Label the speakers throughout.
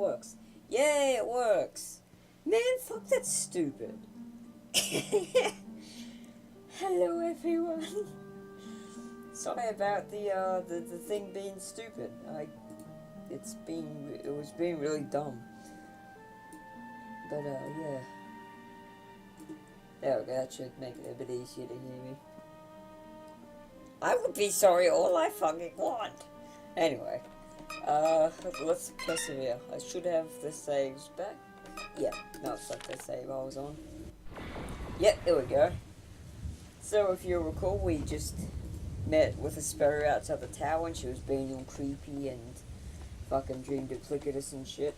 Speaker 1: works. Yay, it works! Man, fuck, that's stupid. Hello, everyone. Sorry about the thing being stupid. It was being really dumb. But, yeah. There we go, that should make it a bit easier to hear me. I would be sorry all I fucking want. Anyway, let's persevere. I should have the saves back. Yeah, no, it's like the save I was on. Yep, there we go. So, if you recall, we just met with a sparrow outside the tower and she was being all creepy and fucking dream duplicitous and shit.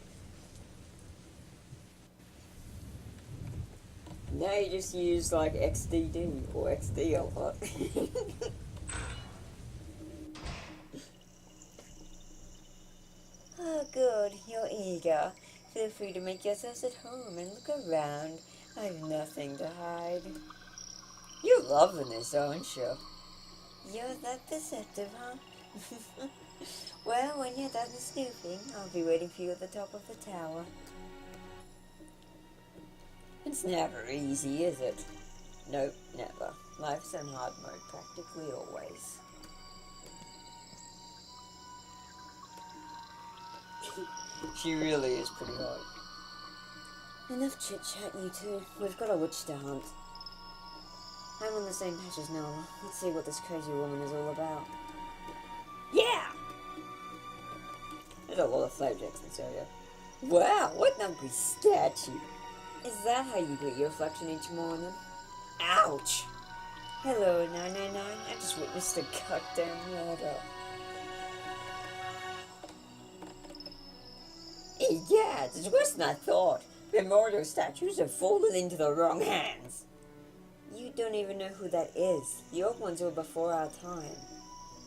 Speaker 1: Now you just use, like, XDD or XD a lot. Oh, good, you're eager. Feel free to make yourselves at home and look around. I've nothing to hide. You're loving this, aren't you? You're that deceptive, huh? Well, when you're done snooping, I'll be waiting for you at the top of the tower. It's never easy, is it? Nope, never. Life's in hard mode practically always. She really is pretty hot. Enough chit-chat, you two. We've got a witch to hunt. I'm on the same page as Noah. Let's see what this crazy woman is all about. Yeah! There's a lot of subjects in this area. Wow, what an ugly statue. Is that how you greet your reflection each morning? Ouch! Hello, 999. I just witnessed a goddamn murder. Yeah, it's worse than I thought. Memorial statues have fallen into the wrong hands. You don't even know who that is. The old ones were before our time.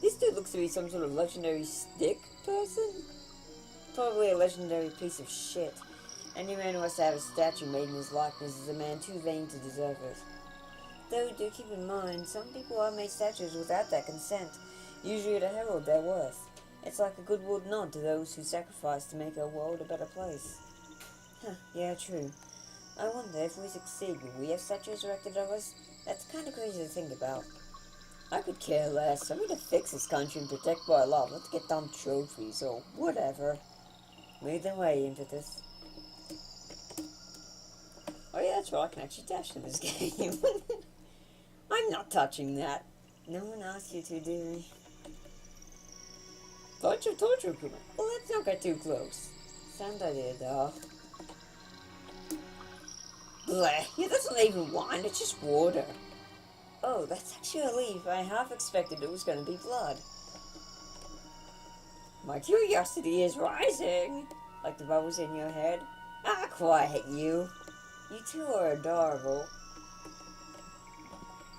Speaker 1: This dude looks to be some sort of legendary stick person? Probably a legendary piece of shit. Any man who has to have a statue made in his likeness is a man too vain to deserve it. Though, do keep in mind, some people have made statues without their consent, usually to herald their worth. It's like a goodwill nod to those who sacrifice to make our world a better place. Huh, yeah, true. I wonder if we succeed, will we have statues erected of us? That's kind of crazy to think about. I could care less. I'm going to fix this country and protect what I love, not to get dumb trophies or whatever. Lead the way, impetus. Oh yeah, that's right, I can actually dash in this game. I'm not touching that. No one asked you to, do. Bunch of torture equipment. Well, let's not get too close. Sound idea, though. Bleh, yeah, that's not even wine, it's just water. Oh, that's actually a leaf. I half expected it was going to be blood. My curiosity is rising. Like the bubbles in your head. Ah, quiet, you. You two are adorable.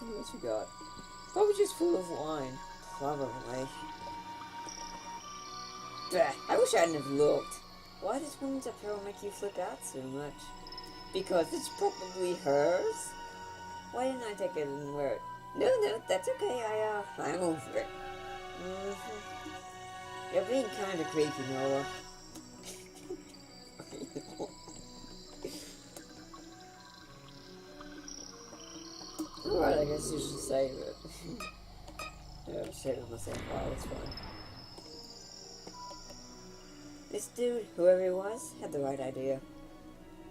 Speaker 1: What else we got? Probably just full of wine. Probably. Bleh, I wish I hadn't have looked. Why does women's apparel make you flip out so much? Because it's probably hers? Why didn't I take it and wear it? No, that's okay, I'm over it. You're being kinda creepy, Noah. Alright, I guess you should save it. Yeah, I'll save it on the same file, it's fine. This dude, whoever he was, had the right idea.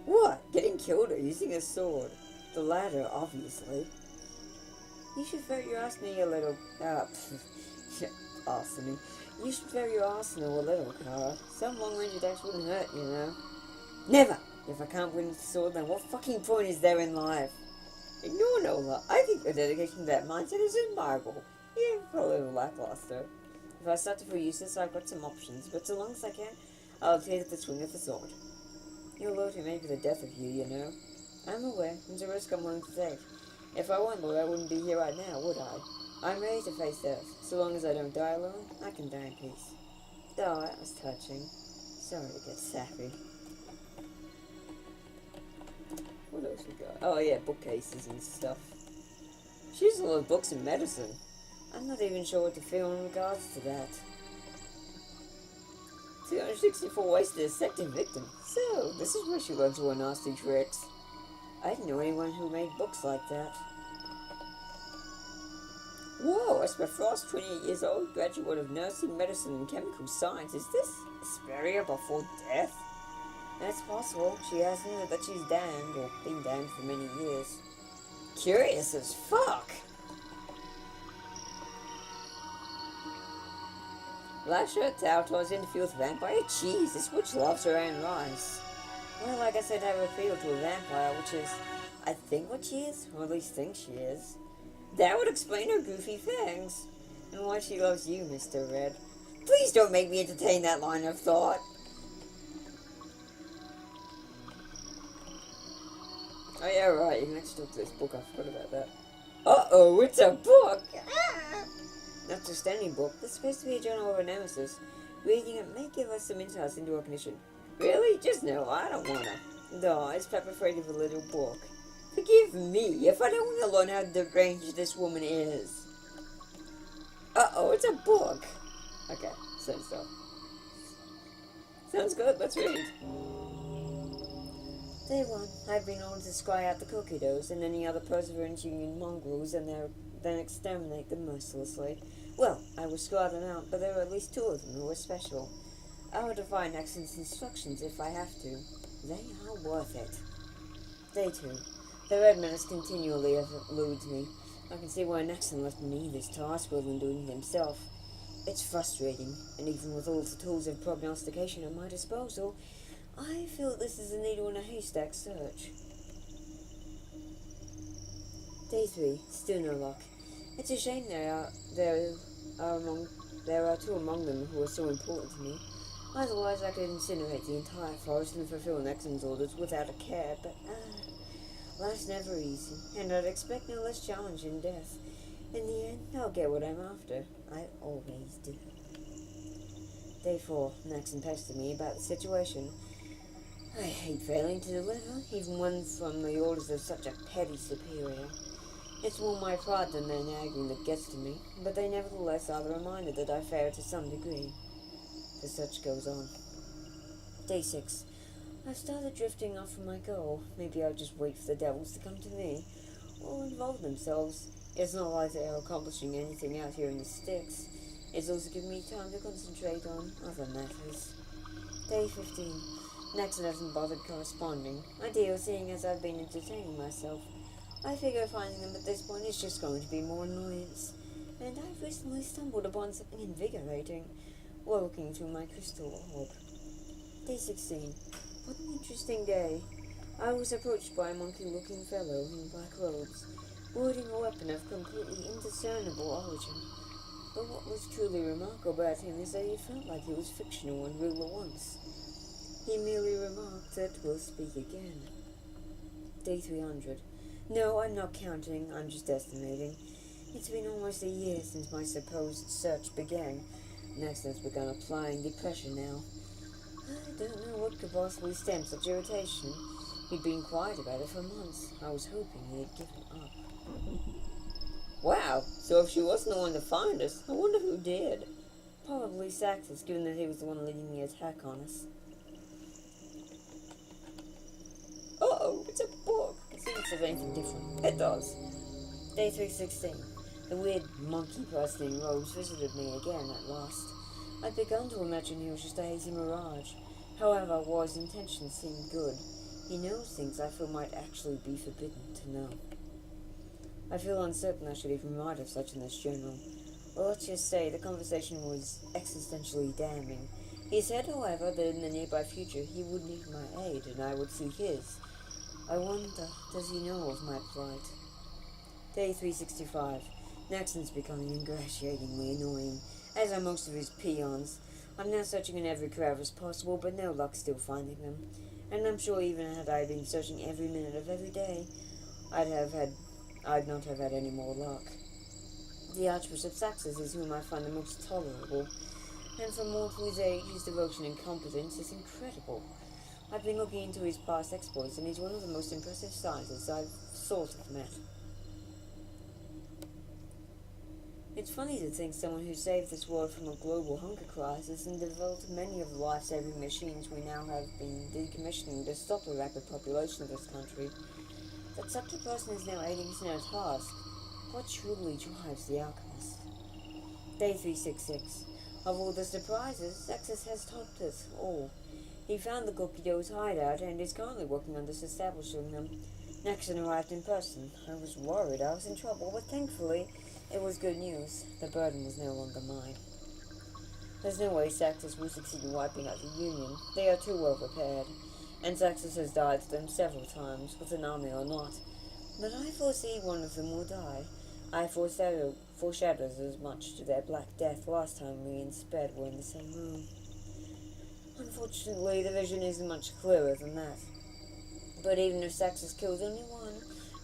Speaker 1: What? Getting killed or using a sword? The latter, obviously. You should vote your arsenal a little... arsony. You should vote your arsenal a little, Kara. Some long-range attacks wouldn't hurt, you know. Never! If I can't win with the sword, then what fucking point is there in life? Ignore Nola. I think your dedication to that mindset is admirable. Yeah, probably a little lackluster. If I start to feel useless, I've got some options, but so long as I can, I'll take the swing of the sword. Your loyalty may be the death of you, you know. I'm aware. It's a risk I'm willing to take. If I weren't loyal, I wouldn't be here right now, would I? I'm ready to face death. So long as I don't die alone, I can die in peace. Oh, that was touching. Sorry to get sappy. What else we got? Oh yeah, bookcases and stuff. She has a lot of books and medicine. I'm not even sure what to feel in regards to that. 264 ways to dissect a victim. So, this is where she learns all her nasty tricks. I didn't know anyone who made books like that. Whoa, Esper Frost, 28 years old, graduate of nursing, medicine, and chemical science. Is this Asperia before death? That's possible. She has known that she's damned, or been damned for many years. Curious as fuck! Lasher, Tautor's interview with vampire? Jeez, this witch loves her own rice. Well, like I said, I have appealed to a vampire, which is, I think what she is, or at least think she is. That would explain her goofy fangs. And why she loves you, Mr. Red. Please don't make me entertain that line of thought. Oh yeah, right, you can actually talk to this book, I forgot about that. Uh-oh, it's a book! Ah! Not just any book, this is supposed to be a journal of a nemesis. Reading it may give us some insights into her condition. Really? Just no, I don't wanna. No, it's pepper afraid of a little book. Forgive me if I don't want to learn how deranged this woman is. Uh-oh, it's a book. Okay, same stuff. Sounds good, let's read. Day 1. I've been ordered to scry out the cookie doughs and any other perseverance union mongrels and then exterminate them mercilessly. Well, I will scry them out, but there are at least 2 of them who are special. I will defy Nexon's instructions if I have to. They are worth it. Day 2. The Red Menace continually eludes me. I can see why Nexon left me this task rather than doing it himself. It's frustrating, and even with all the tools of prognostication at my disposal, I feel this is a needle in a haystack search. Day 3. Still no luck. It's a shame there are 2 among them who are so important to me. Otherwise I could incinerate the entire forest and fulfill Nexon's orders without a care, but life's never easy, and I'd expect no less challenge in death. In the end, I'll get what I'm after. I always do. Day 4. Nexon pestered me about the situation. I hate failing to deliver, even when from the orders of such a petty superior. It's more my pride than their nagging that gets to me, but they nevertheless are the reminder that I fail to some degree. The search goes on. Day 6. I've started drifting off from my goal. Maybe I'll just wait for the devils to come to me, or involve themselves. It's not like they are accomplishing anything out here in the sticks. It's also giving me time to concentrate on other matters. Day 15. Nexon hasn't bothered corresponding. Ideal, seeing as I've been entertaining myself. I figure finding them at this point is just going to be more annoyance. And I've recently stumbled upon something invigorating while looking through my crystal orb. Day 16. What an interesting day. I was approached by a monkey-looking fellow in black robes, wielding a weapon of completely indiscernible origin. But what was truly remarkable about him is that he felt like he was fictional and real at once. He merely remarked that we'll speak again. Day 300. No, I'm not counting, I'm just estimating. It's been almost a year since my supposed search began. Next has begun applying the pressure now. I don't know what could possibly stem such irritation. He'd been quiet about it for months. I was hoping he had given up. Wow, so if she wasn't the one to find us, I wonder who did. Probably Saxus, given that he was the one leading the attack on us. Uh-oh, it's a book. It seems there's anything different. It does. Day 316. The weird monkey person in robes visited me again at last. I'd begun to imagine he was just a hazy mirage. However, while his intentions seemed good, he knows things I feel might actually be forbidden to know. I feel uncertain I should even write of such in this journal. Well, let's just say the conversation was existentially damning. He said, however, that in the nearby future he would need my aid and I would seek his. I wonder, does he know of my plight? Day 365. Nexon's becoming ingratiatingly annoying, as are most of his peons. I'm now searching in every crevice possible, but no luck still finding them. And I'm sure even had I been searching every minute of every day, I'd not have had any more luck. The Archbishop Saxus is whom I find the most tolerable, and for mortal his age, his devotion and competence is incredible. I've been looking into his past exploits, and he's one of the most impressive scientists I've sort of met. It's funny to think someone who saved this world from a global hunger crisis and developed many of the life-saving machines we now have been decommissioning to stop the rapid population of this country, that such a person is now aiding us in our task. What truly drives the alchemist? Day 366. Of all the surprises, Sexus has topped us all. He found the cookie dough's hideout and is currently working on disestablishing them. Nexon arrived in person. I was worried I was in trouble, but thankfully, it was good news. The burden was no longer mine. There's no way Sexus will succeed in wiping out the Union. They are too well prepared, and Sexus has died to them several times, with an army or not. But I foresee one of them will die. I foreshadowed as much to their Black Death last time we and Sped were in the same room. Unfortunately, the vision isn't much clearer than that. But even if Sexus kills only one,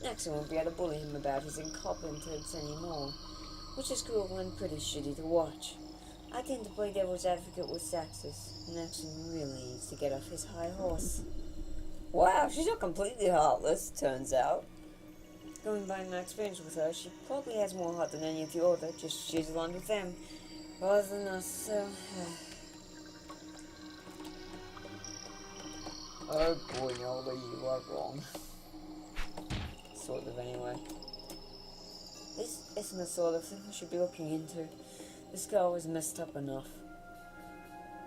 Speaker 1: Nexon won't be able to bully him about his incompetence anymore, which is cruel and pretty shitty to watch. I tend to play devil's advocate with Sexus. Nexon really needs to get off his high horse. Wow, she's not completely heartless, turns out. Going by my experience with her, she probably has more heart than any of the other, just she's aligned with them, rather than us, so... Oh boy, Nola, you are wrong. Sort of, anyway. This isn't the sort of thing I should be looking into. This girl was messed up enough.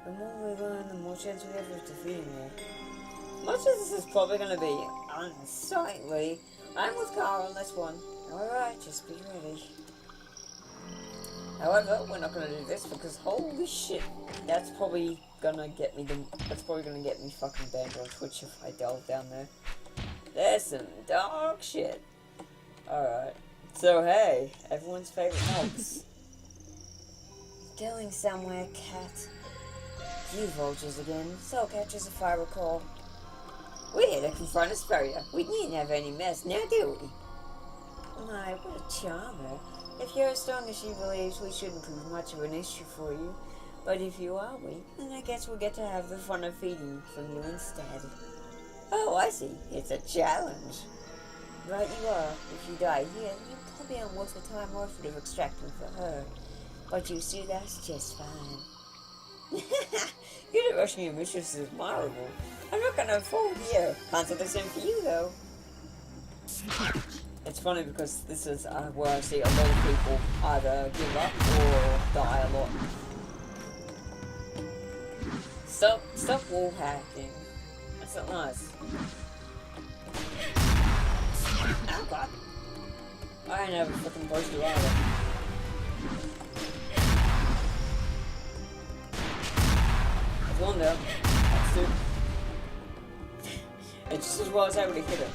Speaker 1: The more we learn, the more chance we have of defeating her. Much of this is probably going to be unsightly. I'm with Carl on this one. Alright, just be ready. However, we're not going to do this because holy shit, that's probably gonna get me fucking banned on Twitch if I delve down there. There's some dark shit. Alright. So hey, everyone's favorite hogs. Going somewhere, cat. You vultures again. So catches if I recall. We're here to confront Asperia. We needn't have any mess now, do we? My, what a charmer. If you're as strong as she believes, we shouldn't prove much of an issue for you. But if you are weak, then I guess we'll get to have the fun of feeding from you instead. Oh, I see. It's a challenge. Right you are. If you die here, you probably aren't worth the time or effort of extracting for her. But you see, that's just fine. Good at rushing your mistress is admirable. I'm not gonna fold here. Can't say the same for you, though. It's funny because this is where I see a lot of people either give up or die a lot. Stop wall hacking. That's not nice. Oh god. I ain't never fucking supposed to either. There's one there. That's two. It's just as well as I would have hit it.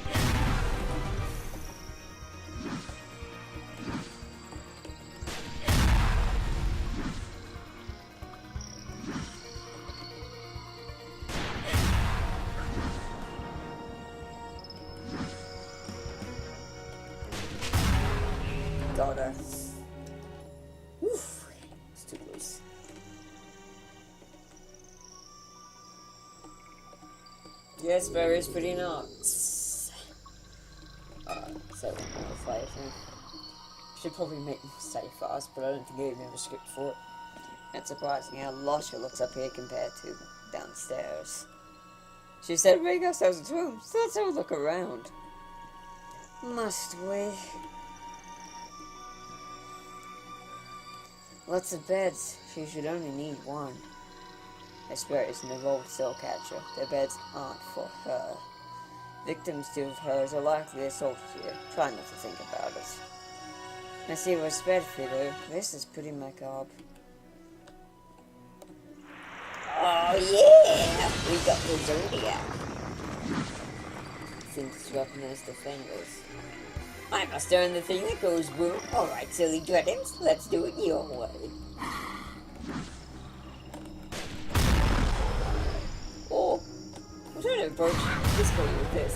Speaker 1: Got her. Oof. It's too loose. Yes, Barry is pretty nuts. So more fire thing. Should probably make them stay fast, but I don't think I even have a script for it. It's surprising how lush it looks up here compared to downstairs. She said we go ourselves into room, so let's have a look around. Must we? Lots of beds. She should only need one. Asperia is an evolved cell catcher. Their beds aren't for her. Victims of hers are likely assaulted here. Try not to think about it. I see what's bed for you. This is pretty macabre. Oh yeah! We got the Zodiac. Seems to recognize defenders. I must earn the thing that goes boom. Alright, silly dreadings, let's do it your way. Oh, I'm trying to approach this guy with this.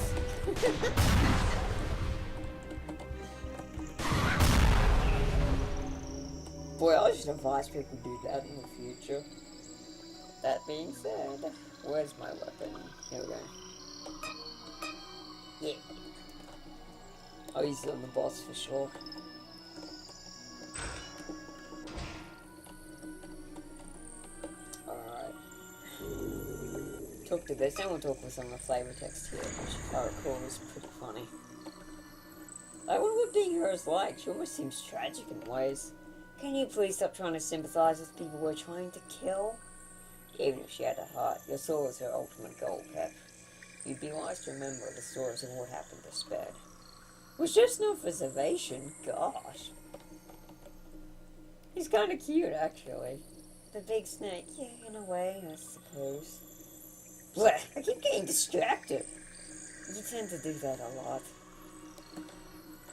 Speaker 1: Boy, I should advise people to do that in the future. That being said, where's my weapon? Here we go. Yeah. I'll use it on the boss for sure. there's no one talking with some of the flavor text here, which if I recall is pretty funny. I wonder what being her is like. She almost seems tragic in ways. Can you please stop trying to sympathize with people we're trying to kill? Even if she had a heart, your soul is her ultimate goal, Pep. You'd be wise to remember the stories of what happened to Sped. It was just no preservation, gosh. He's kind of cute, actually. The big snake, yeah, in a way, I suppose. Blech, I keep getting distracted. You tend to do that a lot.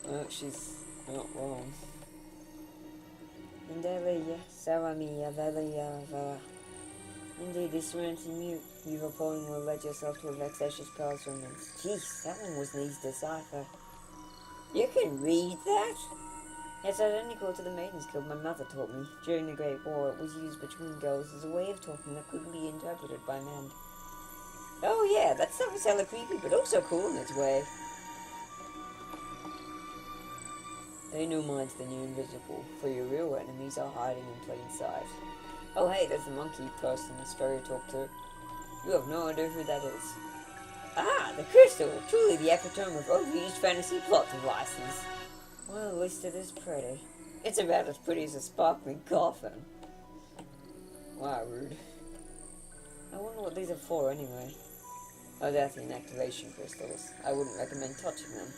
Speaker 1: Well, she's not wrong. Indeed, this rant in mute. You've appallingly led yourself to a vexatious performance. Jeez, that one wasn't easy to decipher. You can read that? It's identical to the Maiden's Code my mother taught me. During the Great War, it was used between girls as a way of talking that couldn't be interpreted by men. Oh yeah, that sounds hella creepy, but also cool in its way. They know minds the new invisible, for your real enemies are hiding in plain sight. Oh hey, there's the monkey person this fairy talked to. You have no idea who that is. Ah, the crystal! Truly the epitome of overused fantasy plot devices. Well, at least it is pretty. It's about as pretty as a sparkling coffin. Wow, rude. I wonder what these are for anyway. Oh, they're the inactivation crystals. I wouldn't recommend touching them,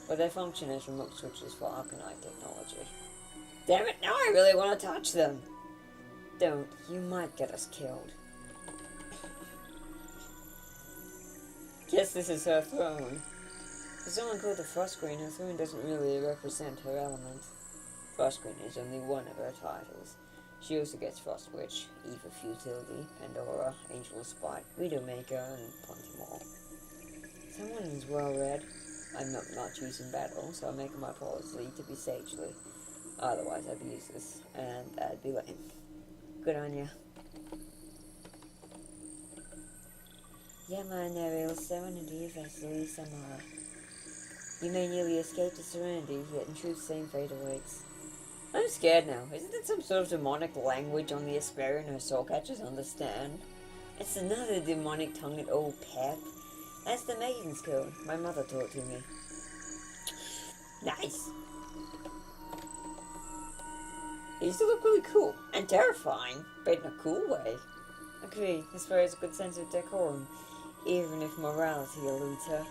Speaker 1: but they function as remote switches for Arcanite technology. Damn it, now I really want to touch them! Don't, you might get us killed. Guess this is her throne. For someone called the Frost Queen, her throne doesn't really represent her element. Frost Queen is only one of her titles. She also gets Frost Witch, Eve of Futility, Pandora, Angel of Spite, Widowmaker, and plenty more. Someone is well read. I'm not much use in battle, so I make my policy to be sagely. Otherwise I'd be useless, and I'd be lame. Good on ya. Yama Neril Serenity of Vasily Samara. You may nearly escape to serenity, yet in truth same fate awaits. I'm scared now. Isn't it some sort of demonic language on the Asparian her soul catchers understand? It's another demonic tongue-ed old Pep. That's the Maiden's Code. My mother taught to me. Nice. He used to look really cool and terrifying, but in a cool way. Agree, this fairy has a good sense of decorum, even if morality eludes her.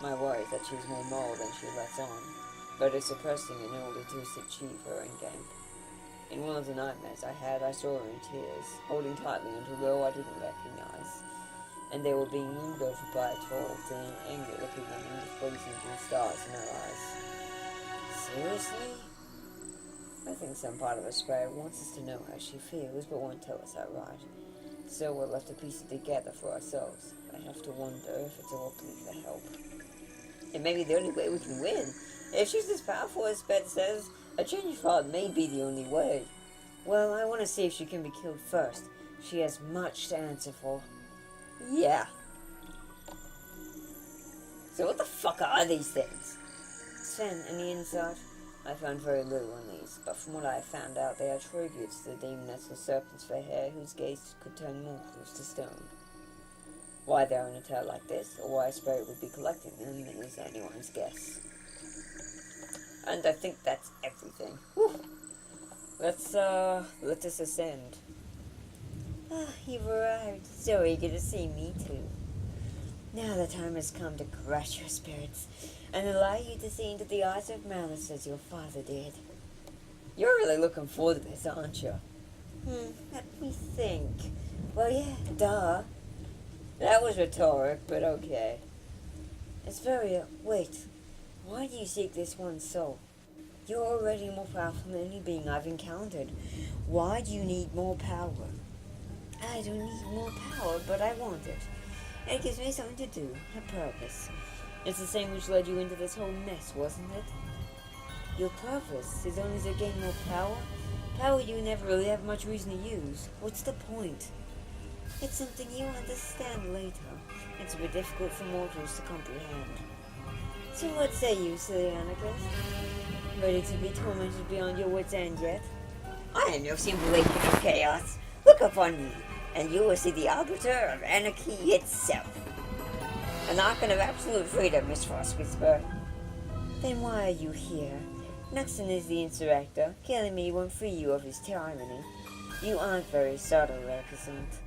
Speaker 1: My worry is that she's more moral than she lets on, but is suppressing in order to achieve her endgame. In one of the nightmares I had, I saw her in tears, holding tightly onto a girl I didn't recognize, and they were being moved over by a tall, thin, angry looking woman with blazing blue stars in her eyes. Seriously? I think some part of her spirit wants us to know how she feels, but won't tell us outright. So we'll have to piece it together for ourselves. I have to wonder if it's all a plea for help. It may be the only way we can win. If she's as powerful as Sped says, a change of heart may be the only way. Well, I want to see if she can be killed first. She has much to answer for. Yeah. So what the fuck are these things? Sven, on the inside, I found very little on these, but from what I have found out, they are tributes to the demoness with serpents for hair whose gaze could turn mortals to stone. Why they're in a tale like this, or why a spirit would be collecting them, is anyone's guess. And I think that's everything. Whew. Let us ascend. Ah, you've arrived. So eager to see me too. Now the time has come to crush your spirits, and allow you to see into the eyes of malice as your father did. You're really looking forward to this, aren't you? Let me think. Well, yeah, duh. That was rhetoric, but okay. It's very, wait. Why do you seek this one soul? You're already more powerful than any being I've encountered. Why do you need more power? I don't need more power, but I want it. It gives me something to do, a purpose. It's the same which led you into this whole mess, wasn't it? Your purpose is only to gain more power? Power you never really have much reason to use. What's the point? It's something you'll understand later. It's a bit difficult for mortals to comprehend. So what say you, silly anarchist? Ready to be tormented beyond your wits' end yet? I am no simple agent of chaos. Look upon me. and you will see the arbiter of anarchy itself. An icon of absolute freedom, Miss Frost Whisperer. Then why are you here? Nuxon is the insurrector. Killing me won't free you of his tyranny. You aren't very subtle, Represent.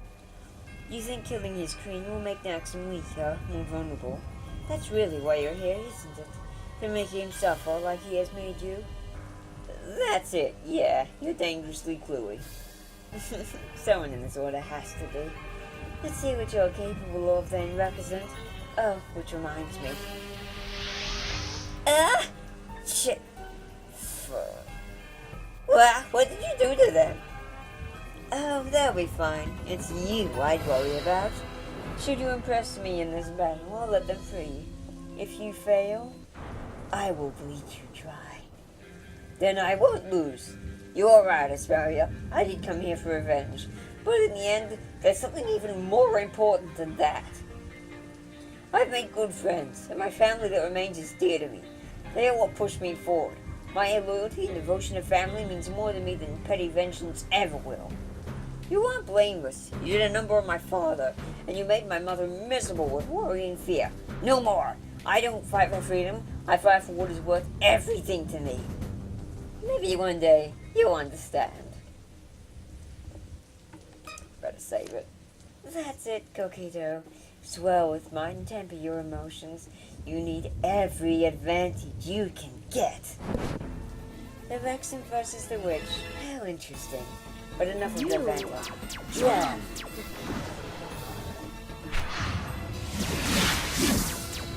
Speaker 1: You think killing his Creme will make Nuxon weaker, more vulnerable? That's really why you're here, isn't it? To make him suffer like he has made you? That's it, yeah. You're dangerously cluey. Someone in this order has to be. Let's see what you're capable of then, Represent. Oh, which reminds me. Shit. What did you do to them? Oh, they'll be fine. It's you I'd worry about. Should you impress me in this battle, I'll let them free. If you fail, I will bleed you dry. Then I won't lose. You're right, Asperia. I did come here for revenge. But in the end, there's something even more important than that. I've made good friends, and my family that remains is dear to me. They are what pushed me forward. My loyalty and devotion to family means more to me than petty vengeance ever will. You aren't blameless. You did a number on my father, and you made my mother miserable with worry and fear. No more. I don't fight for freedom. I fight for what is worth everything to me. Maybe one day you'll understand. Better save it. That's it, Coquito. Swell with mine and temper your emotions. You need every advantage you can get. The Vexen versus the Witch. How interesting. But enough of the banter. Yeah.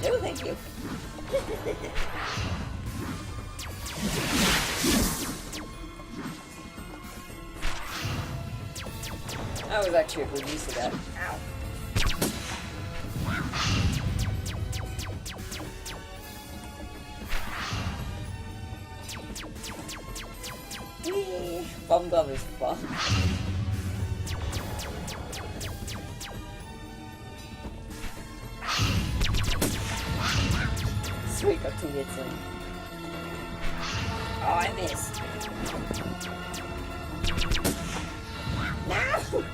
Speaker 1: No, thank you. I was actually a good use of that. Ow. Bum gum is fun. Sweet, got 2 hits in. Oh, I missed. No!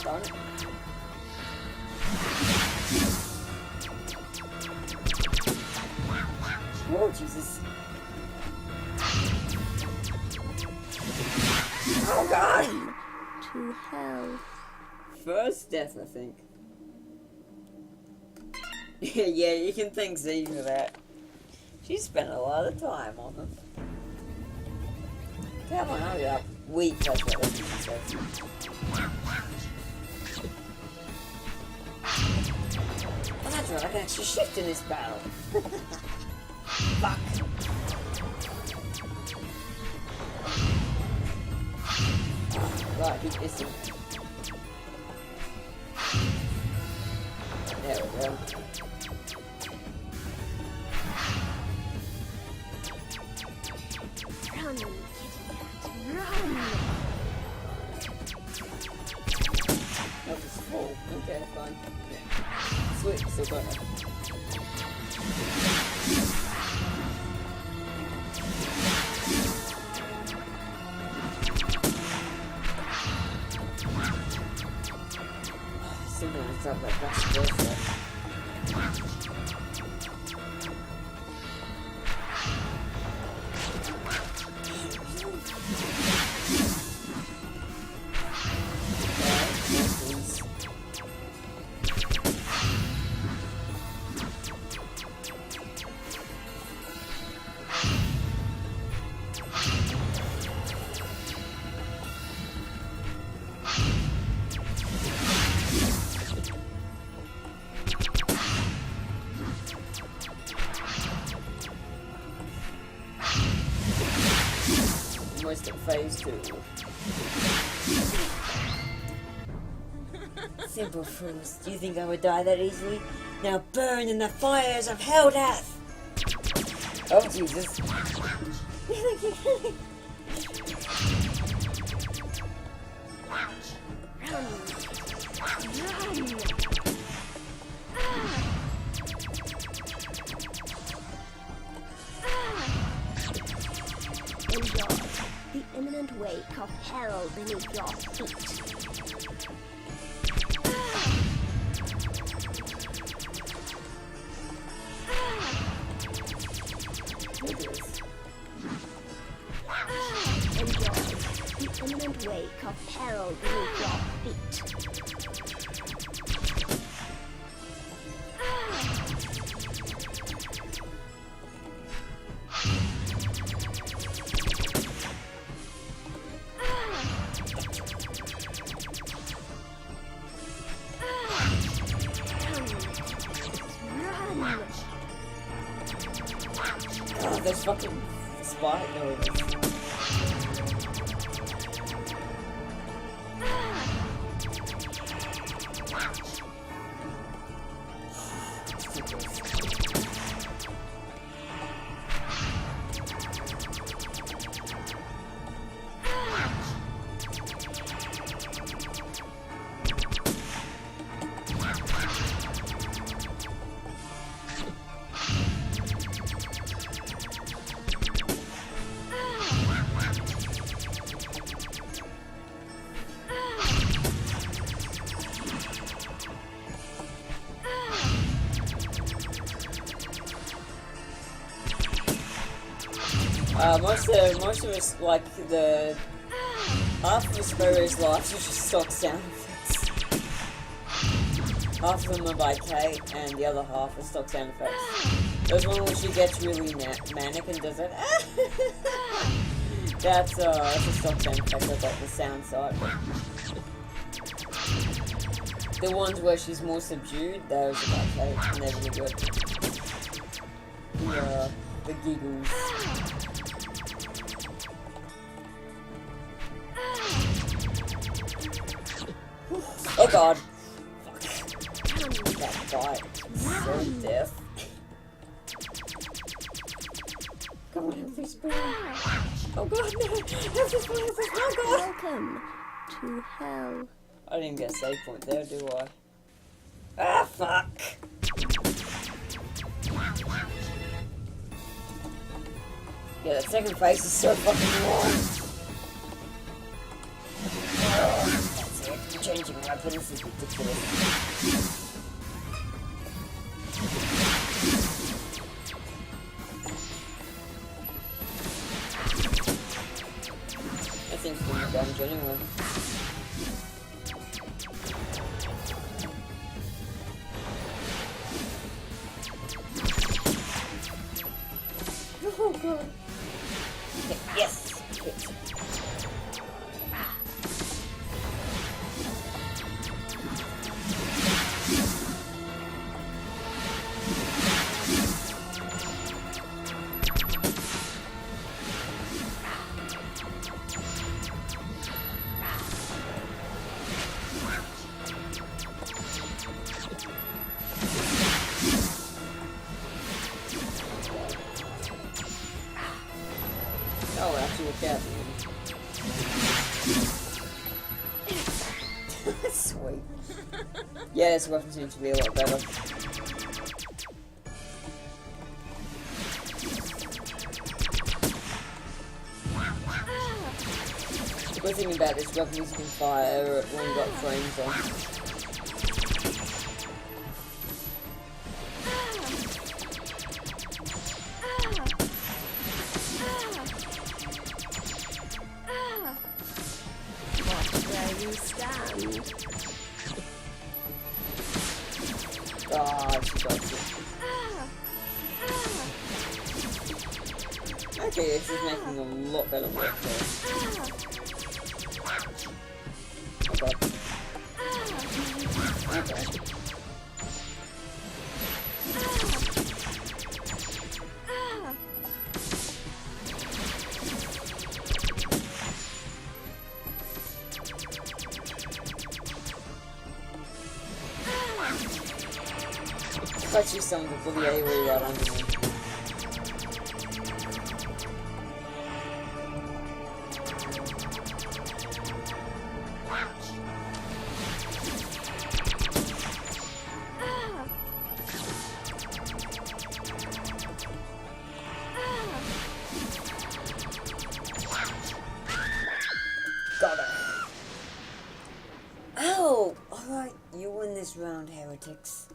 Speaker 1: Darn it. Whoa, Jesus. Oh god!
Speaker 2: To hell.
Speaker 1: First death, I think. Yeah, you can thank Z for that. She spent a lot of time on them. Come on, hurry up. Weak, that's what she said. Oh, that's right, I can actually shift in this battle. Fuck. Right, keep this in. There we go.
Speaker 2: Run, kitty cat, run!
Speaker 1: That was full. Okay, fine. Yeah. Sweet, still got it. Still gonna stop that best birthday. Almost at phase 2. Simple fools, do you think I would die that easily? Now burn in the fires of hell death! Oh Jesus.
Speaker 2: Enjoy the imminent wake of hell beneath your feet. world beneath your feet.
Speaker 1: Oh, there's fucking spot noises. Most of us, like, the half of Asperia's lives are just stock sound effects. Half of them are by Kate, and the other half are stock sound effects. There's one where she gets really manic and does it. That's a stock sound effect, that's like the sound side. The ones where she's more subdued, those are by Kate, and they're really good. The giggles. Oh god. Fuck. That bite. So deaf. Come on, help this boy. Oh god, no. Help this boy, help this boy. Oh god.
Speaker 2: Welcome to hell.
Speaker 1: I didn't even get a save point there, do I? Ah, fuck. Yeah, that second phase is so fucking long. That's it. Changing weapons is ridiculous. That seems to be the damage anyway. Oh god. Yes! Hit. Oh, actually, look at me. Sweet. Yeah, this weapon seems to be a lot better. The good thing about this weapon is you can fire when you've got frames on. Ah, she got it. Okay, this is making a lot better work there. Okay. Okay. Let's use some of the bloody AoE right under me. Got her. Ow! Alright, you win this round, heretics.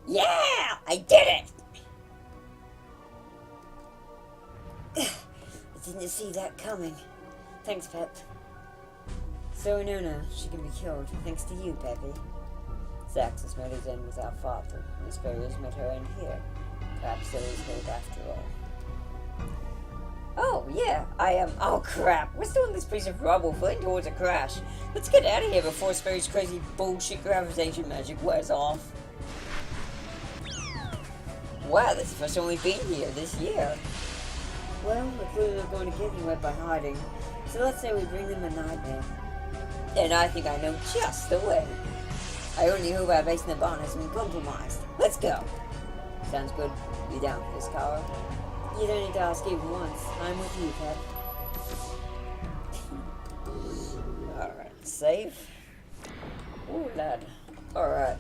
Speaker 1: Yeah! I did it! I didn't see that coming. Thanks, Pep. So we know now she can be killed, thanks to you, Peppy. Zax's met his end without father, and his burials met her end here. Perhaps there is hope after all. Oh, yeah, oh crap, we're still in this piece of rubble, fleeing towards a crash. Let's get out of here before Sperry's crazy bullshit gravitation magic wears off. Wow, that's the first time we've been here this year. Well, we're clearly not going to get anywhere by hiding, so let's say we bring them a nightmare. And I think I know just the way. I only hope our base in the barn has been compromised. Let's go. Sounds good. You down for this, Cara? You don't need to ask even once. I'm with you, Pep. Alright, save. Ooh, lad. Alright.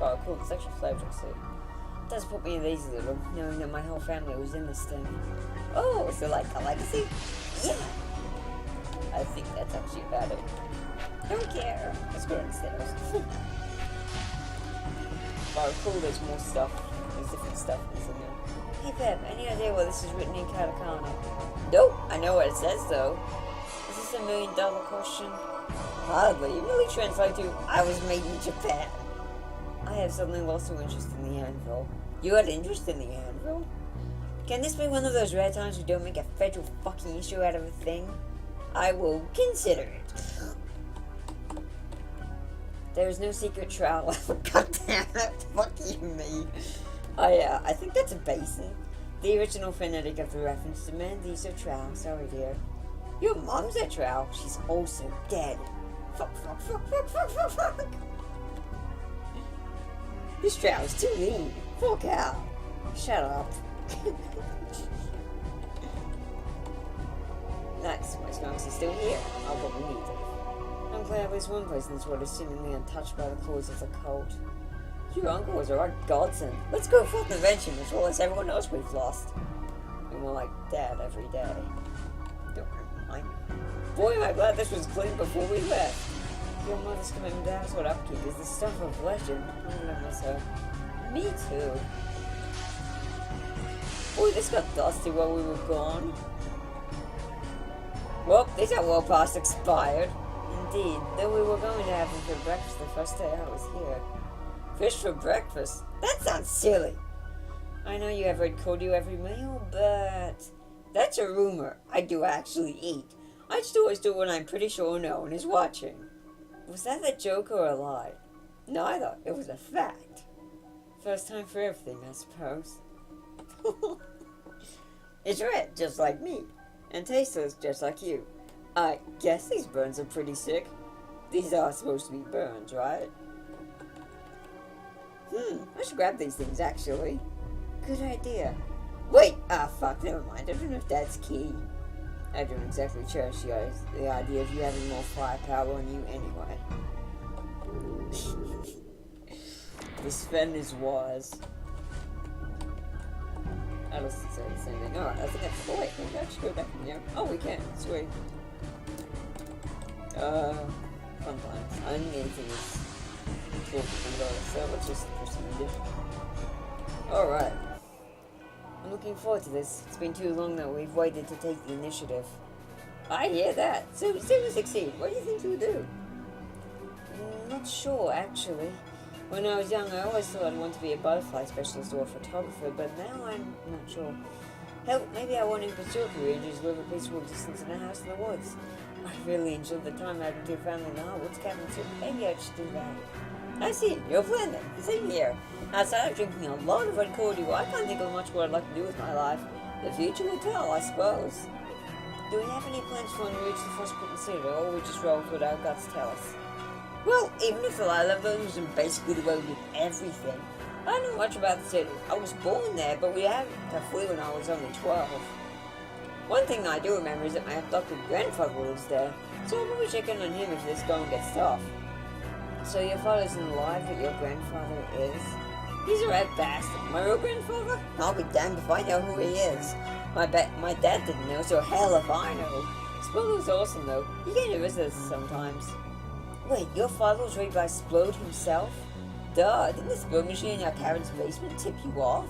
Speaker 1: Oh, cool. It's actually flavor suit. It does put me at ease a little, knowing that my whole family was in this thing. Oh, so like a legacy? Yeah! I think that's actually about it. Don't care. Let's go downstairs. Oh, cool, there's more stuff. There's different stuff in there. Hey, Pep, any idea what this is written in katakana? Nope, I know what it says, though. Is this $1 million question? Hardly. It really translates to, I was made in Japan. I have suddenly lost some interest in the anvil. You had interest in the anvil? Can this be one of those rare times we don't make a federal fucking issue out of a thing? I will consider it. There's no secret trowel. God damn it. Fuck you, me. I think that's a basin. The original phonetic of the reference to man, these are trowel. Sorry, dear. Your mom's a trowel. She's also dead. Fuck. This trowel's too mean. Fuck out. Shut up. Nice. My skunks is still here. I'll probably need them. I'm glad at least one place in this world is seemingly untouched by the claws of the cult. Your uncle was a right godsend. Let's go forth and avenge him as well as everyone else we've lost. We're more like Dad every day. Don't mind. Boy, am I glad this was clean before we left. Your mother's commitment to household upkeep is the stuff of legend. I love myself. Me too. Boy, this got dusty while we were gone. Well, these are well past expired. Indeed, though we were going to have them for breakfast the first day I was here. Fish for breakfast? That sounds silly. I know you have red cordial every meal, but that's a rumor. I do actually eat. I just always do it when I'm pretty sure no one is watching. Was that a joke or a lie? Neither. It was a fact. First time for everything, I suppose. It's red, just like me. And tasteless, just like you. I guess these burns are pretty sick. These are supposed to be burns, right? I should grab these things, actually. Good idea. Wait! Fuck, never mind. I don't know if that's key. I don't exactly cherish the idea of you having more firepower on you anyway. This fen is wise. I was say the same thing. Alright, I think that's... Oh wait, can we actually go back in here? Oh, we can. Sweet. Sometimes. I don't think anything is talking about it, so let's just proceed. Alright. I'm looking forward to this. It's been too long that we've waited to take the initiative. I hear that. So soon as succeed. What do you think you'll do? Not sure, actually. When I was young, I always thought I'd want to be a butterfly specialist or a photographer, but now I'm not sure. Hell, maybe I want to pursue a career and just live a peaceful existence in a house in the woods. I really enjoyed the time I had with your family in the Hardwoods cabin, so maybe I should do that. I see. You're planning it. Same here. Outside of drinking a lot of red cordial, I can't think of much what I'd like to do with my life. The future will tell, I suppose. Do we have any plans for when we reach the Frostbitten Citadel, or we just roll with what our guts tell us? Well, even if the lie level was basically the way we did everything, I don't know much about the city. I was born there, but we had to flee when I was only 12. One thing I do remember is that my adopted grandfather lives there, so I'll probably check in on him if this going gets tough. So your father's alive, but your grandfather is? He's a rat bastard. My real grandfather? I'll be damned if I know who he is. My dad didn't know, so hell if I know. Splodo's awesome though. He came to visit us sometimes. Wait, your father was raised by Splode himself? Duh, didn't the Splode machine in our cabin's basement tip you off?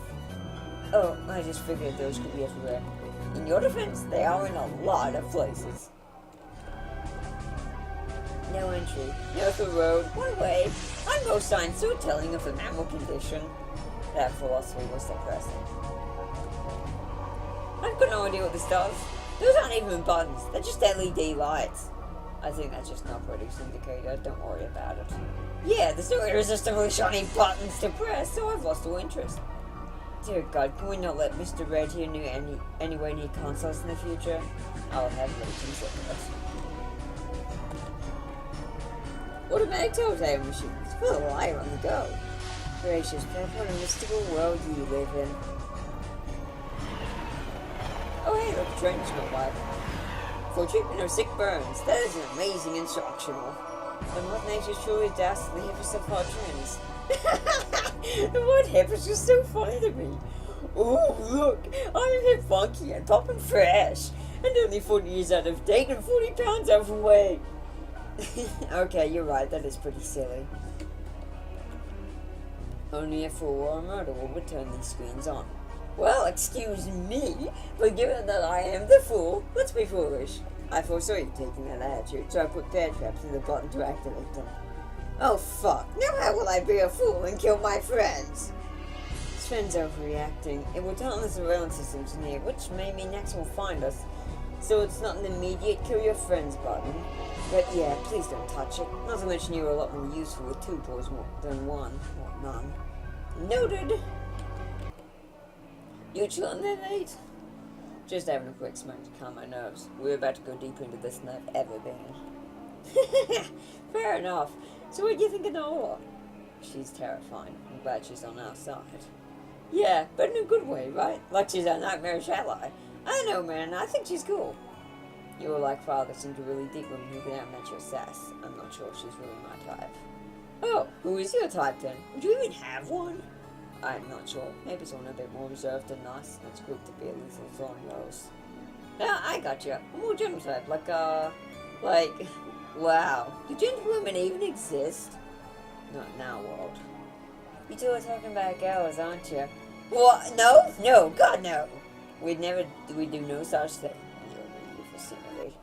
Speaker 1: Oh, I just figured those could be everywhere. In your defense, they are in a lot of places. No entry. No through road. One way. On most signs so telling of the mammal condition. That philosophy was depressing. I've got no idea what this does. Those aren't even buttons. They're just LED lights. I think that's just an operating indicator. Don't worry about it. Yeah, there's no irresistibly shiny buttons to press, so I've lost all interest. Dear God, can we not let Mr. Red here anyway near consoles in the future? I'll have ratings look at us. Automatic telltale machines, for the liar on the go. Gracious Pep, what a mystical world you live in. Oh hey, look, a train just went by. For treatment of sick burns, that is an amazing instructional. But Mother Nature's truly dastardly hippest of our trends. The word hip is just so funny to me. Oh, look, I'm hip funky and poppin' fresh. And only 40 years out of date and 40 pounds overweight. Okay, you're right, that is pretty silly. Only a fool or a murderer would turn these screens on. Well, excuse me, but given that I am the fool, let's be foolish. I foresaw you taking that attitude, so I put bear traps in the button to activate them. Oh fuck, now how will I be a fool and kill my friends? Sven's overreacting. It will tell the surveillance systems near, which may mean Nex will find us. So it's not an immediate kill your friends button. But yeah, please don't touch it. Not to mention you're a lot more useful with 2 paws than 1, or none. Noted! You chillin' there, mate? Just having a quick smoke to calm my nerves. We're about to go deeper into this than I've ever been. Fair enough. So what do you think of Nola? She's terrifying. I'm glad she's on our side. Yeah, but in a good way, right? Like she's our nightmarish ally. I know, man. I think she's cool. You were like father seemed to really dig when you get out met your sass. I'm not sure if she's really my type. Oh, who is your type then? Do you even have one? I'm not sure. Maybe someone a bit more reserved and nice. That's quick to be a lethal thorn rose. Yeah, I got you. A more general type, wow. Do gentlewomen even exist? Not in our world. You two are talking about girls, aren't you? What? No? No, God no. We do no such thing. In your vicinity.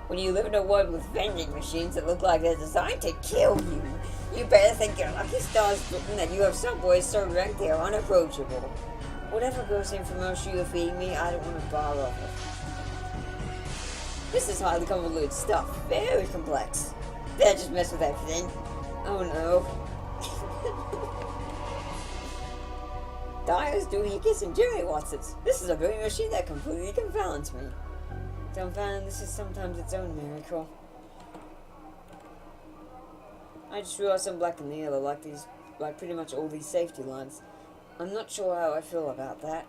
Speaker 1: When you live in a world with vending machines that look like they're designed to kill you, you better think your lucky stars that you have subways so ranked they are unapproachable. Whatever goes in for most you're feeding me, I don't want to borrow it. This is highly convoluted stuff. Very complex. Better just mess with everything. Oh no. Dyer's doohickeys and Jerry Watsons. This is a voting machine that completely confounds me. Dumbfounded, this is sometimes its own miracle. I just realized I'm black and the yellow, like pretty much all these safety lines. I'm not sure how I feel about that.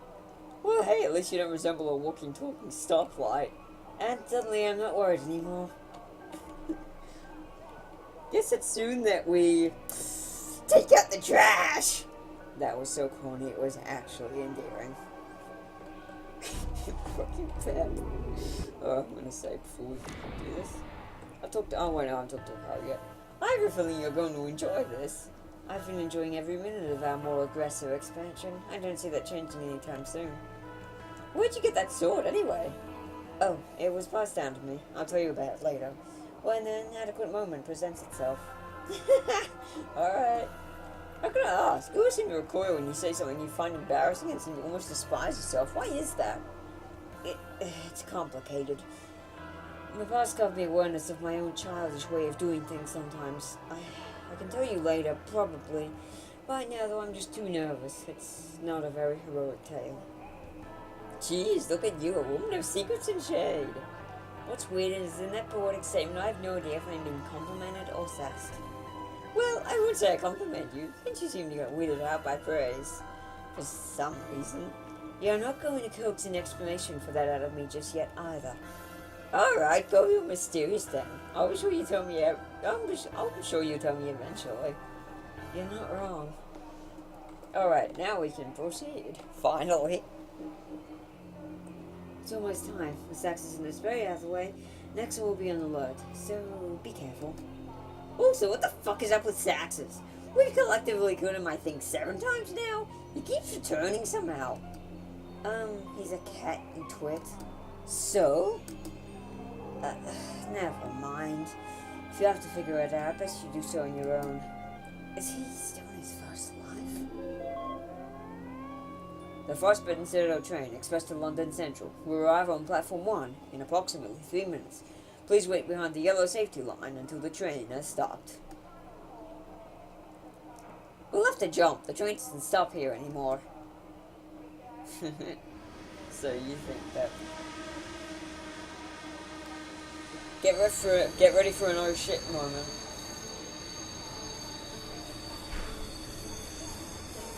Speaker 1: Well, hey, at least you don't resemble a walking, talking stoplight. And suddenly I'm not worried anymore. Guess it's soon that we take out the trash. That was so corny, it was actually endearing. Fucking pet. Oh, I'm gonna say before we do this. I haven't talked to Carl yet. I have a feeling you're going to enjoy this. I've been enjoying every minute of our more aggressive expansion. I don't see that changing anytime soon. Where'd you get that sword, anyway? Oh, it was passed down to me. I'll tell you about it later. When an adequate moment presents itself. Alright. How can I ask? You always seem to recoil when you say something you find embarrassing and seem to almost despise yourself. Why is that? It's complicated. In the past gave me awareness of my own childish way of doing things sometimes. I can tell you later, probably. Right now, though, I'm just too nervous. It's not a very heroic tale. Jeez, look at you, a woman of secrets and shade. What's weird is in that poetic statement, I have no idea if I'm being complimented or sassed. Well, I would say I compliment you, since you seem to get weirded out by praise. For some reason. You're not going to coax an explanation for that out of me just yet, either. Alright, go your mysterious thing. I'm sure you tell me eventually. You're not wrong. Alright, now we can proceed. Finally. It's almost time. The Saxons in this very out of the way. Next one will be on alert, so be careful. Also, what the fuck is up with Saxons? We've collectively killed him, I think, 7 times now. He keeps returning somehow. He's a cat, you twit. So? Never mind. If you have to figure it out, best you do so on your own. Is he still in his first life? The Frostbitten Citadel train, express to London Central, will arrive on platform 1 in approximately 3 minutes. Please wait behind the yellow safety line until the train has stopped. We'll have to jump. The train doesn't stop here anymore. So you think that... Get ready for an oh shit moment.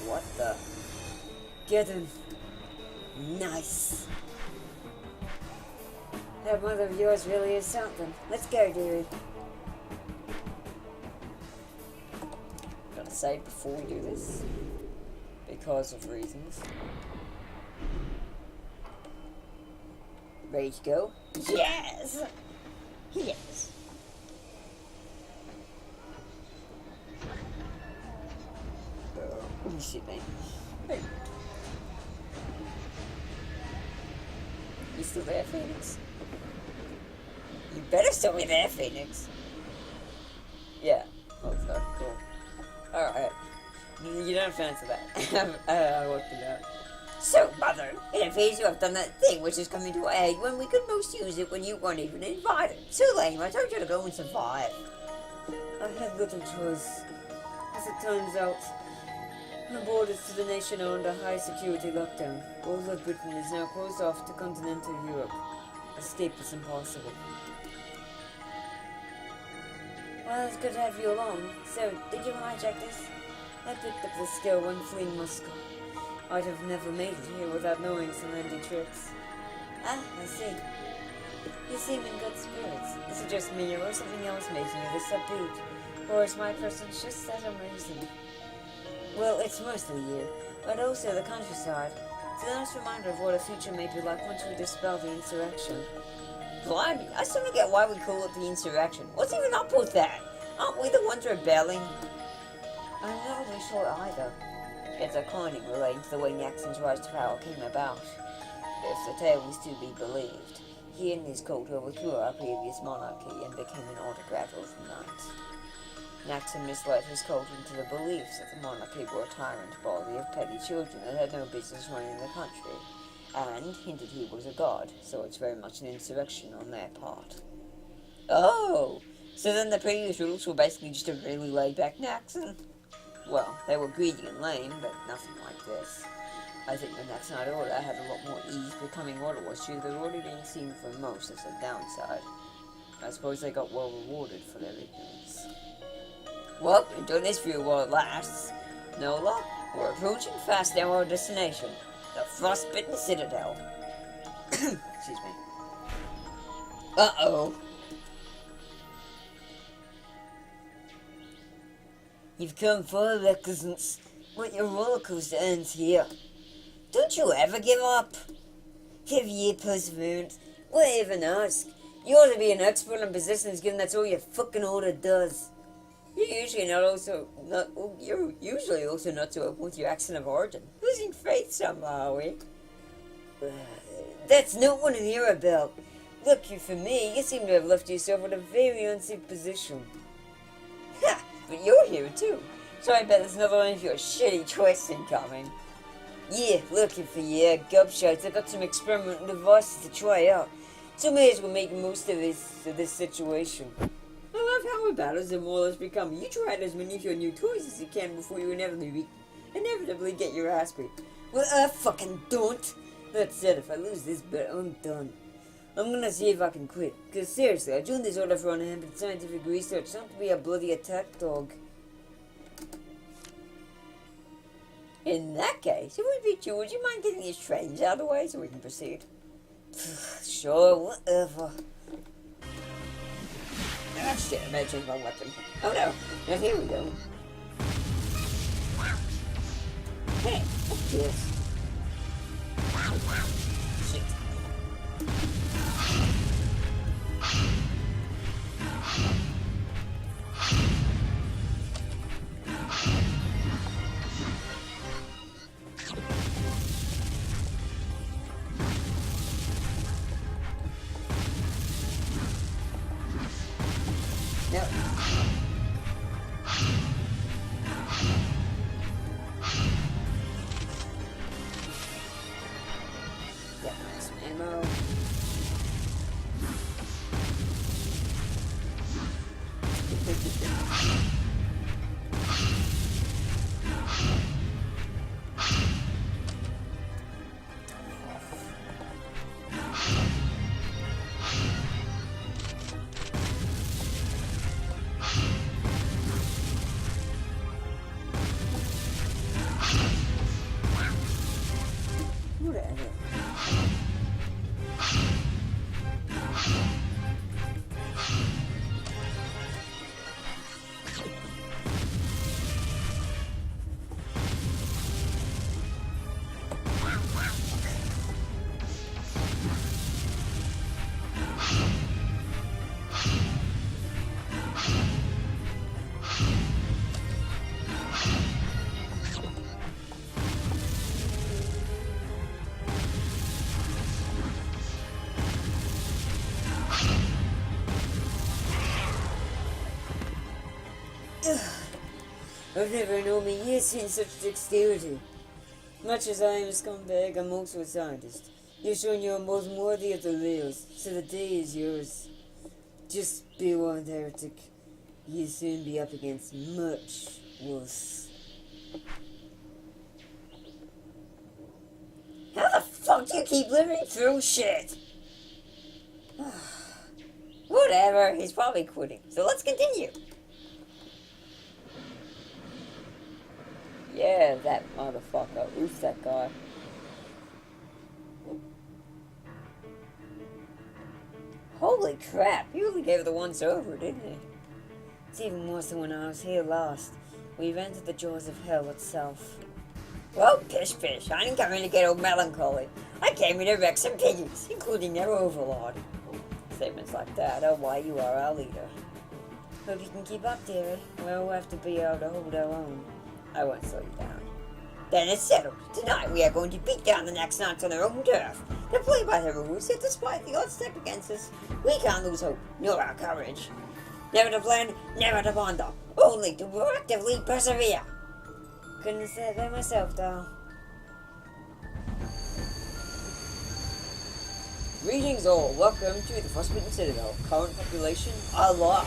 Speaker 1: What the? Get him. Nice. That mother of yours really is something. Let's go, dearie. Gotta say before we do this, because of reasons. Ready to go? Yes! Yes! Let me see, babe. Hey. You still there, Phoenix? You better still be there, Phoenix. Yeah. Oh, so cool. Alright. You don't have to answer that. I worked it out. So, Mother, it appears you have done that thing which is coming to aid when we could most use it when you weren't even invited. Too lame, I told you to go and survive. I had little choice. As it turns out, the borders to the nation are under high security lockdown. All of Britain is now closed off to continental Europe. Escape is impossible. Well, it's good to have you along. So, did you hijack this? I picked up the skill when fleeing Moscow. I'd have never made it here without knowing some handy tricks. Ah, I see. You seem in good spirits. Is it just me, or something else making you this upbeat? Or is my presence just that amazing? Well, it's mostly you, but also the countryside. It's a nice reminder of what a future may be like once we dispel the insurrection. Blimey, I still don't get why we call it the insurrection. What's even up with that? Aren't we the ones rebelling? I'm not really sure either. It's a cloning relating to the way Nyaxon's rise to power came about. If the tale is to be believed, he and his cult overthrew our previous monarchy and became an autocrat overnight. Nyaxon misled his cult into the beliefs that the monarchy were a tyrant body of petty children that had no business running the country, and hinted he was a god, so it's very much an insurrection on their part. Oh, so then the previous rules were basically just a really laid-back Nyaxon? Well, they were greedy and lame, but nothing like this. I think the Nyaxonite Order had a lot more ease becoming Orderless due to their order being seen for most as a downside. I suppose they got well rewarded for their ignorance. Well, we've done this for you while it lasts. Nola, we're approaching fast now our destination, the Frostbitten Citadel. Excuse me. Uh-oh. You've come far, recusants, but your roller coaster ends here. Don't you ever give up? Have ye perseverance? Why even ask? You ought to be an expert in positions given that's all your fucking order does. You're usually also not so open with your accent of origin. Losing faith somehow, are we? That's not one to hear about. Lucky for me, you seem to have left yourself in a very unsafe position. Ha! But you're here too, so I bet there's another one of your shitty twists incoming. Yeah, looking for you, gobshites. I got some experimental devices to try out, so may as well make the most of this situation. I love how our battles have more or less become you try out as many of your new toys as you can before you inevitably get your ass beat. Well, I fucking don't. That said, if I lose this bit, I'm done. I'm gonna see if I can quit. Cause seriously, I joined this order for uninhibited scientific research, not to be a bloody attack dog. In that case, if we beat you, would you mind getting these trains out of the way so we can proceed? Sure, whatever. Ah, shit, I better change my weapon. Oh no, now here we go. Hey, what's this? Shit. No. Get some ammo. Whatever. I've never known me yet seen such dexterity. Much as I am a scumbag, I'm also a scientist. You've shown you're more than worthy of the rails, so the day is yours. Just be warned, heretic. You'll soon be up against much worse. How the fuck do you keep living through shit? Whatever, he's probably quitting. So let's continue. Yeah, that motherfucker. Oof, that guy. Holy crap, he really gave it the once over, didn't he? It's even worse than when I was here last. We've entered the jaws of hell itself. Well, pish pish, I didn't come in to get all melancholy. I came in to wreck some piggies, including their overlord. Statements like that are why you are our leader. Hope you can keep up, dearie. We'll have to be able to hold our own. I won't slow you down. Then it's settled. Tonight we are going to beat down the next knights on their own turf. They play by their rules, yet despite the odds stacked against us, we can't lose hope, nor our courage. Never to plan, never to ponder, only to proactively persevere. Couldn't have said that myself, though. Greetings all, welcome to the Frostbitten Citadel. Current population, a lot.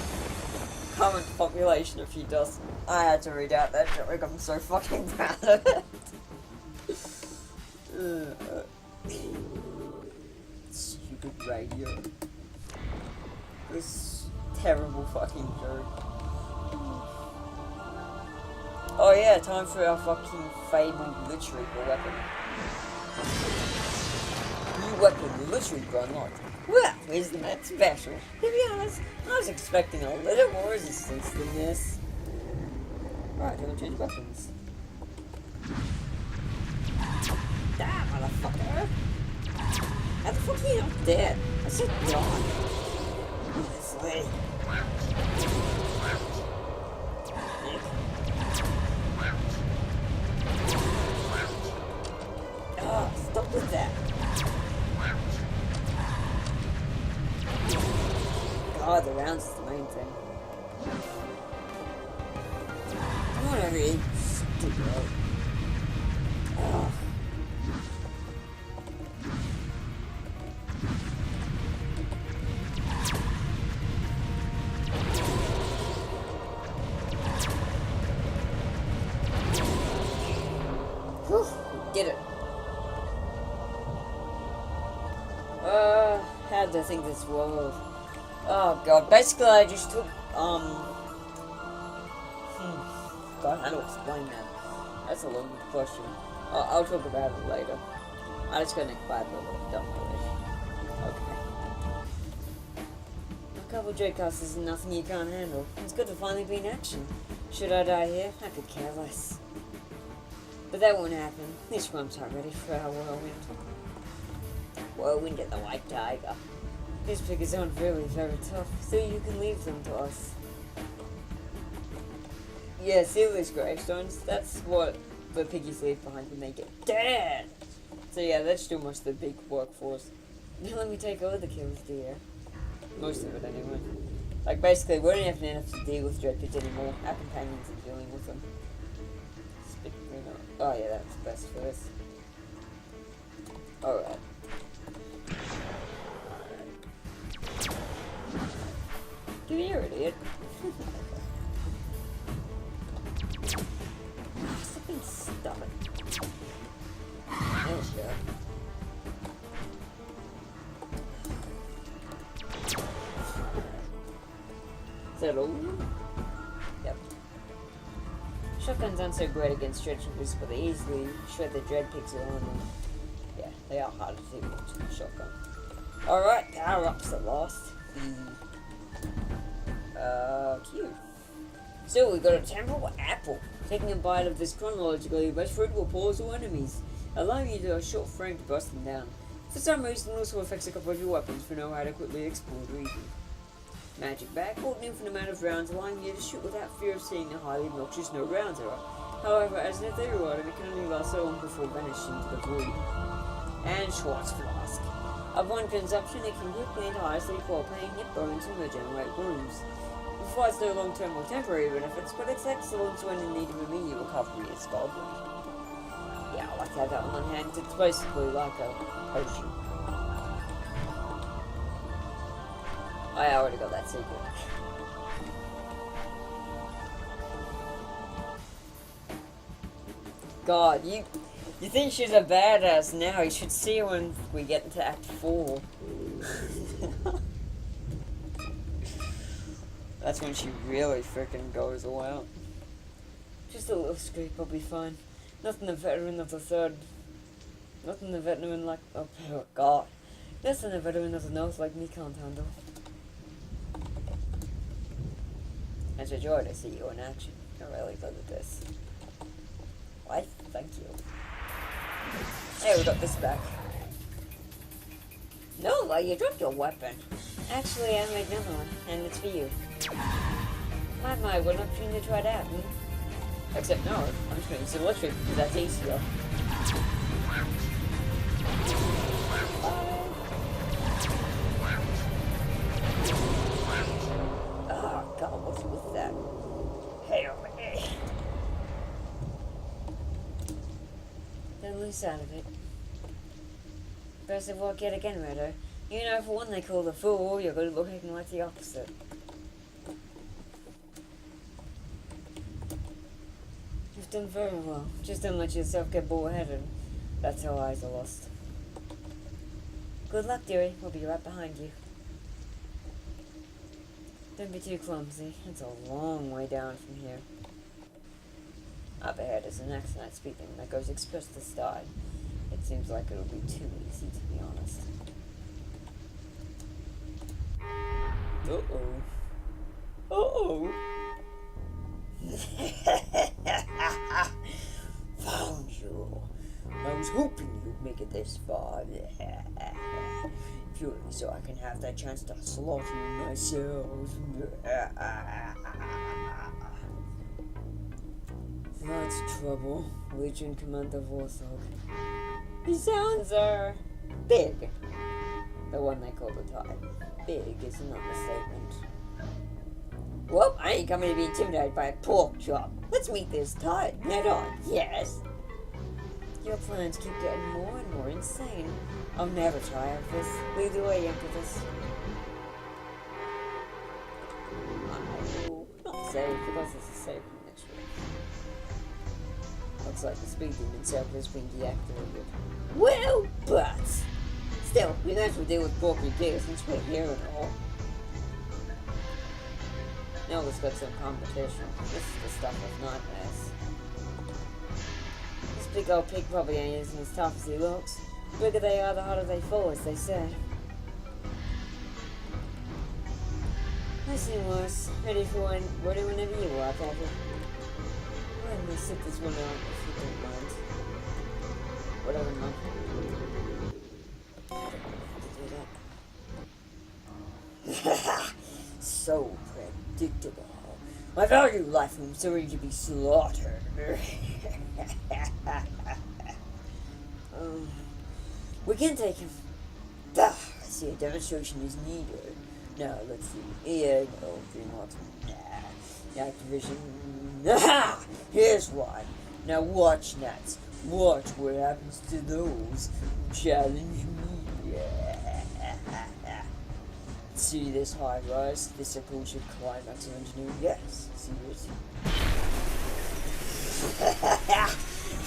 Speaker 1: Current population, if he does. I had to read out that joke, I'm so fucking proud of it. Stupid radio. This terrible fucking joke. Oh yeah, time for our fucking fabled literary weapon. New weapon, literary unlocked. Well, isn't that special? To be honest, I was expecting a little more resistance than this. Alright, we'll change weapons. Damn, motherfucker! How the fuck are you not dead? I said die. This way. Oh, stop with that. God, the rounds is the main thing. Whatever, you stupid. Oh. Whew, did it. How do I think this world? Oh god, basically I just took, God, how to explain that? That's a long question. I'll talk about it later. I just got nicked by the dumb village. Okay. A couple of J-casts is nothing you can't handle. It's good to finally be in action. Should I die here? I could care less. But that won't happen. These scrums aren't ready for our whirlwind. Whirlwind and the White Tiger. These figures aren't very, very tough, so you can leave them to us. Yeah, see these gravestones? That's what the piggies leave behind when they get dead! So yeah, that's too much the big workforce. Now let me take over the kills, dear. Most of it, anyway. Like, basically, we don't even have to deal with dread pits anymore. Our companions are dealing with them. Oh, yeah, that's best for us. Alright. Come here, idiot. Something stubborn. There you go. Is that all? Yep. Shotguns aren't so great against dread troopers, but they easily shred the dread pixel on them. Yeah, they are harder to deal with than a shotgun. Alright, power ups at last. Cute. So we got a temporal apple. Taking a bite of this chronologically, most fruit will pause all enemies, allowing you to a short frame to bust them down. For some reason, it also affects a couple of your weapons for no adequately explored reason. Magic bag, hold an infinite amount of rounds, allowing you to shoot without fear of seeing the highly obnoxious no rounds error. However, as an ethereal item, it can only last so long before vanishing into the void. And Schwartz Flask. Of one consumption, it can quickly and tirelessly pour pain, hit bones, and regenerate wounds. It provides no long-term or temporary benefits, but its excellence when in need of immediate recovery is godly. Yeah, I like to have that one on hand. It's basically like a potion. I already got that secret. God, you think she's a badass now? You should see her when we get into Act 4. That's when she really freaking goes all out. Just a little scrape, I'll be fine. Nothing the veteran of the third. Nothing the veteran like. Oh God. Nothing the veteran of the north like me can't handle. It's a joy to see you in action. I'm really good at this. Why? Thank you. Hey, we got this back. No, you dropped your weapon. Actually, I made another one, and it's for you. My, what an opportunity to try it out, Except no, I'm just going to use electric, because that's easier. Oh, God, what's with that? Hey, over here. Don't lose sight of it. Best of luck yet again, Redo. You know, for one they call the fool, you're good looking like the opposite. You've done very well. Just don't let yourself get bullheaded. That's how eyes are lost. Good luck, dearie. We'll be right behind you. Don't be too clumsy. It's a long way down from here. Up ahead is an excellent speed thing that goes express to start. It seems like it'll be too easy, to be honest. Uh-oh. Uh-oh. Found you. I was hoping you'd make it this far. Purely so I can have that chance to slaughter you myself. That's trouble. Legion Commander Vorthog. His sounds are big. The one they call the Tide. Big is an understatement. Well, I ain't coming to be intimidated by a pork chop. Let's meet this Tide head on, yes? Your plans keep getting more and more insane. I'll never try out this. Lead the way, Impetus. I will not save, because it's a save next week. Looks like the speed demon circle has been deactivated. Well, but still, we might as well deal with Porky Pig since we're here and all. Now let's get some competition. This is the stuff of nightmares. This big old pig probably ain't as tough as he looks. The bigger they are, the harder they fall, as they say. I've seen worse. Ready whenever you are, Patrick. Let me sit this one out if you don't mind. Whatever, no. So predictable. My valued life forms are ready to be slaughtered. We can take him. I see a demonstration is needed. Now, let's see. EA, no, DreamWorks, nah. Activision, aha! Here's one. Now watch, Nats. Watch what happens to those who challenge me. See this high rise? This supposed climax of engineering? Yes. See it?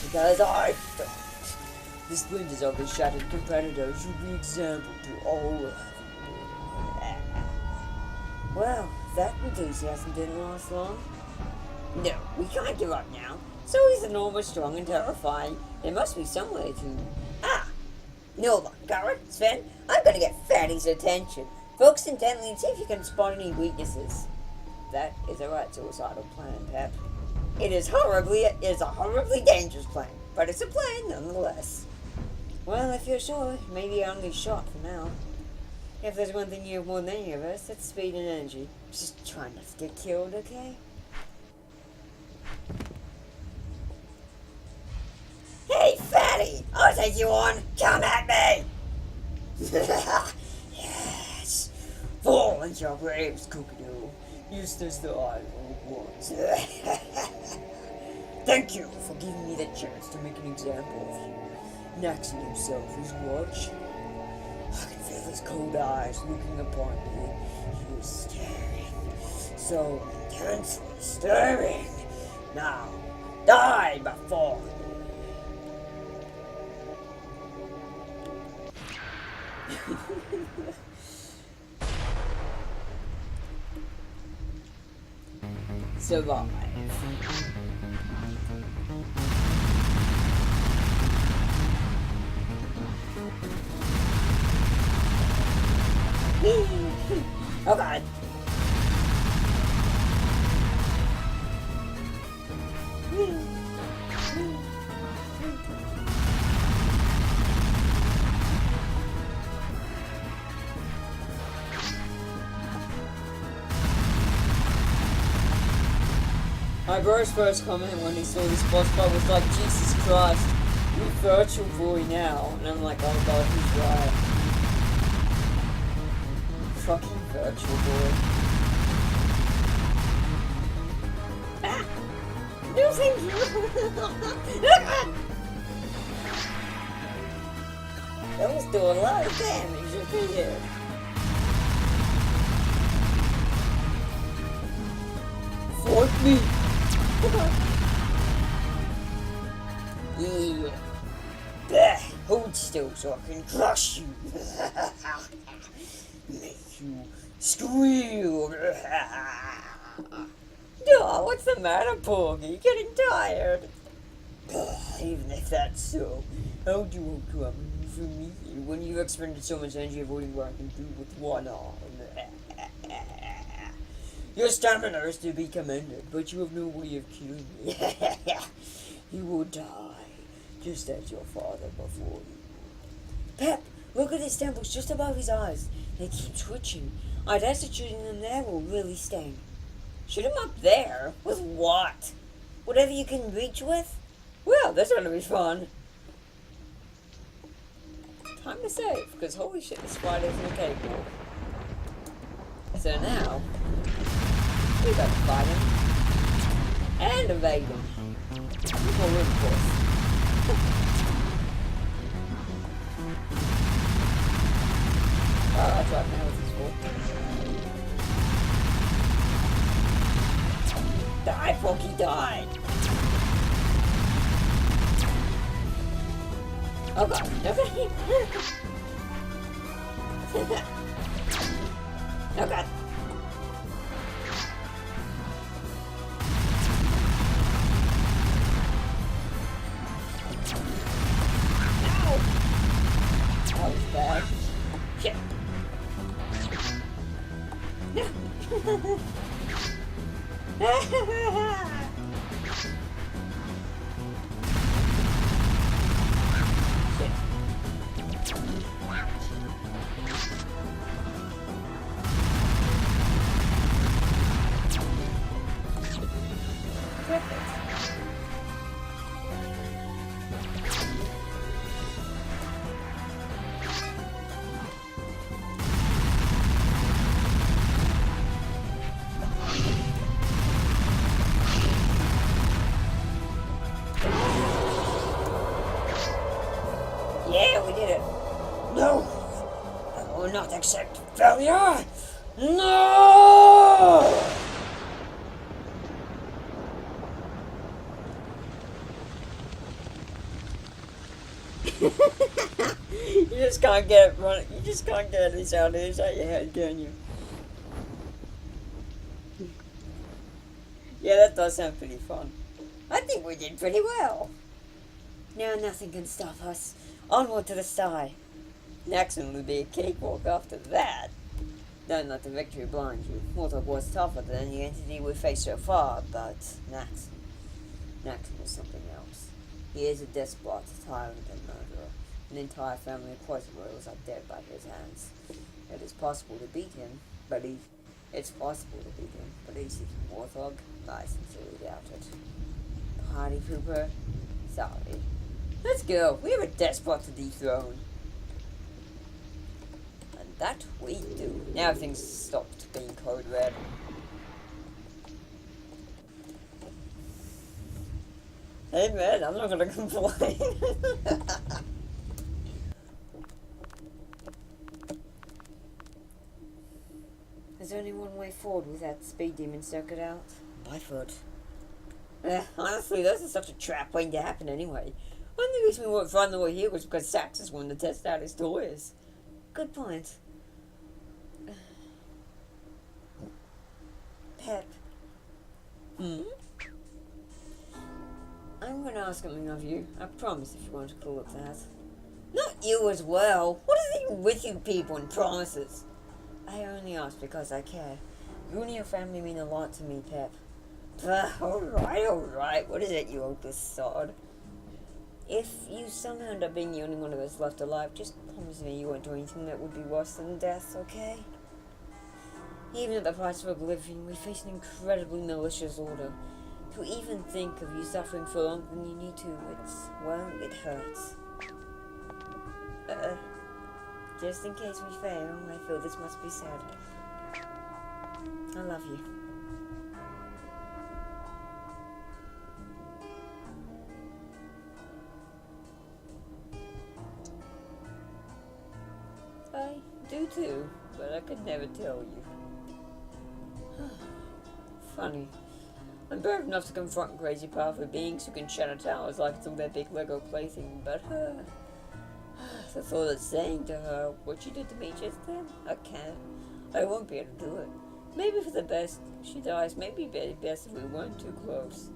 Speaker 1: Because I thought the splinters of the shattered competitor should be example to all of you. Well, that enthusiasm didn't last long. No, we can't give up now. So he's enormous, strong, and terrifying. There must be some way to... Ah! Hold on, Garrett, Sven, I'm gonna get Fatty's attention. Focus intently and see if you can spot any weaknesses. That is a right suicidal plan, Pep. It is a horribly dangerous plan, but it's a plan nonetheless. Well, if you're sure, maybe I only shot for now. If there's one thing you have more than any of us, that's speed and energy. Just try not to get killed, okay? Hey, Fatty! I'll take you on! Come at me! Yes! Fall into your graves, Cookadoo. Just as the idol was. Thank you for giving me the chance to make an example of you. Naxing himself is watching. I can feel his cold eyes looking upon me. He is staring. So intensely staring. Now, die before me. Survive. Oh god. My brother's first comment when he saw this boss fight was like, Jesus Christ, you virtual boy now. And I'm like, oh god, he's right. Fucking virtual boy. Ah! No thank you! That was doing a lot of damage up here. Fuck me! Yeah. Bah, hold still so I can crush you. Make you squeal. Oh, what's the matter, Porgy? Getting tired? Even if that's so, how do you hope to have for me when you've expended so much energy avoiding what I can do with one arm? Your stamina is to be commended, but you have no way of killing me. You will die, just as your father before you. Pep, look at his temples just above his eyes. They keep twitching. I'd answer shooting them there will really sting. Shoot him up there? With what? Whatever you can reach with? Well, that's gonna be fun. Time to save, because holy shit, this spider's in the cave now. So now, we got to fight him. And evade him. More room, of course. Oh, that's right, now it's his fault. Die, Porky, die! Oh god, okay. Oh god. Ow! That was bad. Shit. No. not accept failure! No! You just can't get it right. You just can't get this out of your head, can you? Yeah, that does sound pretty fun. I think we did pretty well. Now nothing can stop us. Onward to the sky. Next one will be a cakewalk after that. Don't let the victory blind you. Mortal was tougher than any entity we faced so far, but Naxon was something else. He is a despot, tyrant, and murderer. An entire family of Quasimodos are dead by his hands. It is possible to beat him, but it's possible to beat him, but he's a warthog. I sincerely doubt it. Party pooper? Sorry. Let's go. We have a despot to dethrone. And that we do. Now things stopped being code red. Hey man, I'm not gonna complain. There's only one way forward with that speed demon circuit out. By foot. Honestly, this is such a trap waiting to happen anyway. Only reason we weren't finding the way here was because Saxus wanted to test out his toys. Good point. Pep. I'm gonna ask something of you. I promise if you want to call it that. Not you as well. What is it with you people and promises? I only ask because I care. You and your family mean a lot to me, Pep. Alright. What is it, you hopeless sod? If you somehow end up being the only one of us left alive, just promise me you won't do anything that would be worse than death, okay? Even at the price of oblivion, we face an incredibly malicious order. To even think of you suffering for longer than you need to, it hurts. Just in case we fail, I feel this must be said. I love you. I do too, but I could never tell you. Funny. I'm brave enough to confront crazy powerful beings who can shatter towers like it's all their big Lego plaything, but the thought of saying to her what she did to me just then, I can't. I won't be able to do it. Maybe for the best she dies, maybe best if we weren't too close.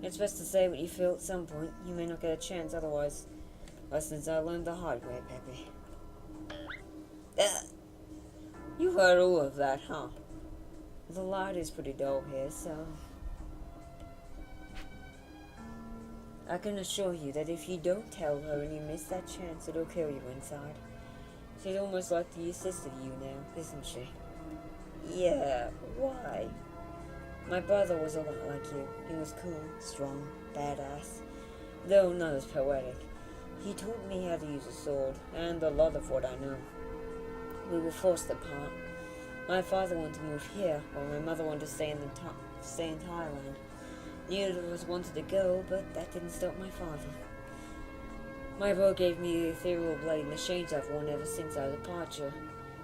Speaker 1: It's best to say what you feel at some point. You may not get a chance otherwise. Lessons I learned the hard way, Peppy. You heard all of that, huh? The light is pretty dull here, so... I can assure you that if you don't tell her and you miss that chance, it'll kill you inside. She's almost like the sister to you now, isn't she? Yeah, why? My brother was a lot like you. He was cool, strong, badass, though not as poetic. He taught me how to use a sword, and a lot of what I know. We were forced apart. My father wanted to move here, while my mother wanted to stay in Thailand. Neither of us wanted to go, but that didn't stop my father. My bro gave me the ethereal blade and the chains I've worn ever since our departure.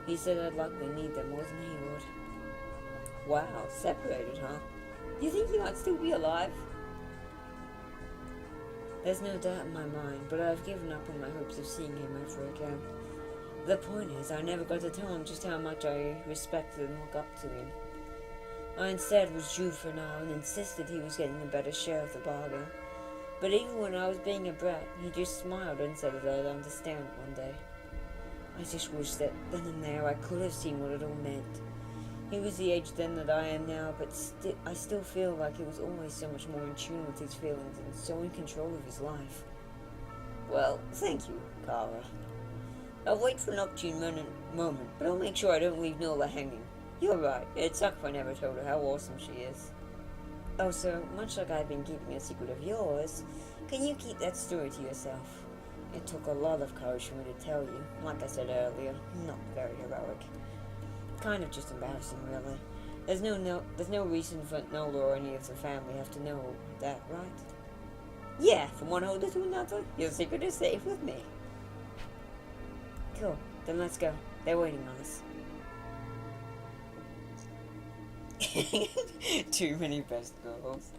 Speaker 1: He said I'd likely need them more than he would. Wow, separated, huh? You think he might still be alive? There's no doubt in my mind, but I've given up on my hopes of seeing him ever again. The point is, I never got to tell him just how much I respected and looked up to him. I instead was Jew for now and insisted he was getting a better share of the bargain. But even when I was being a brat, he just smiled and said that I'd understand one day. I just wish that then and there I could have seen what it all meant. He was the age then that I am now, but I still feel like he was always so much more in tune with his feelings and so in control of his life. Well, thank you, Kara. I'll wait for an opportune moment, but I'll make sure I don't leave Nola hanging. You're right, it'd suck if I never told her how awesome she is. Also, much like I've been keeping a secret of yours, can you keep that story to yourself? It took a lot of courage for me to tell you. Like I said earlier, not very heroic. Kind of just embarrassing, really. There's no reason for Nola or any of the family have to know that, right? Yeah, from one holder to another, your secret is safe with me. Cool, then let's go. They're waiting on us. Too many best girls.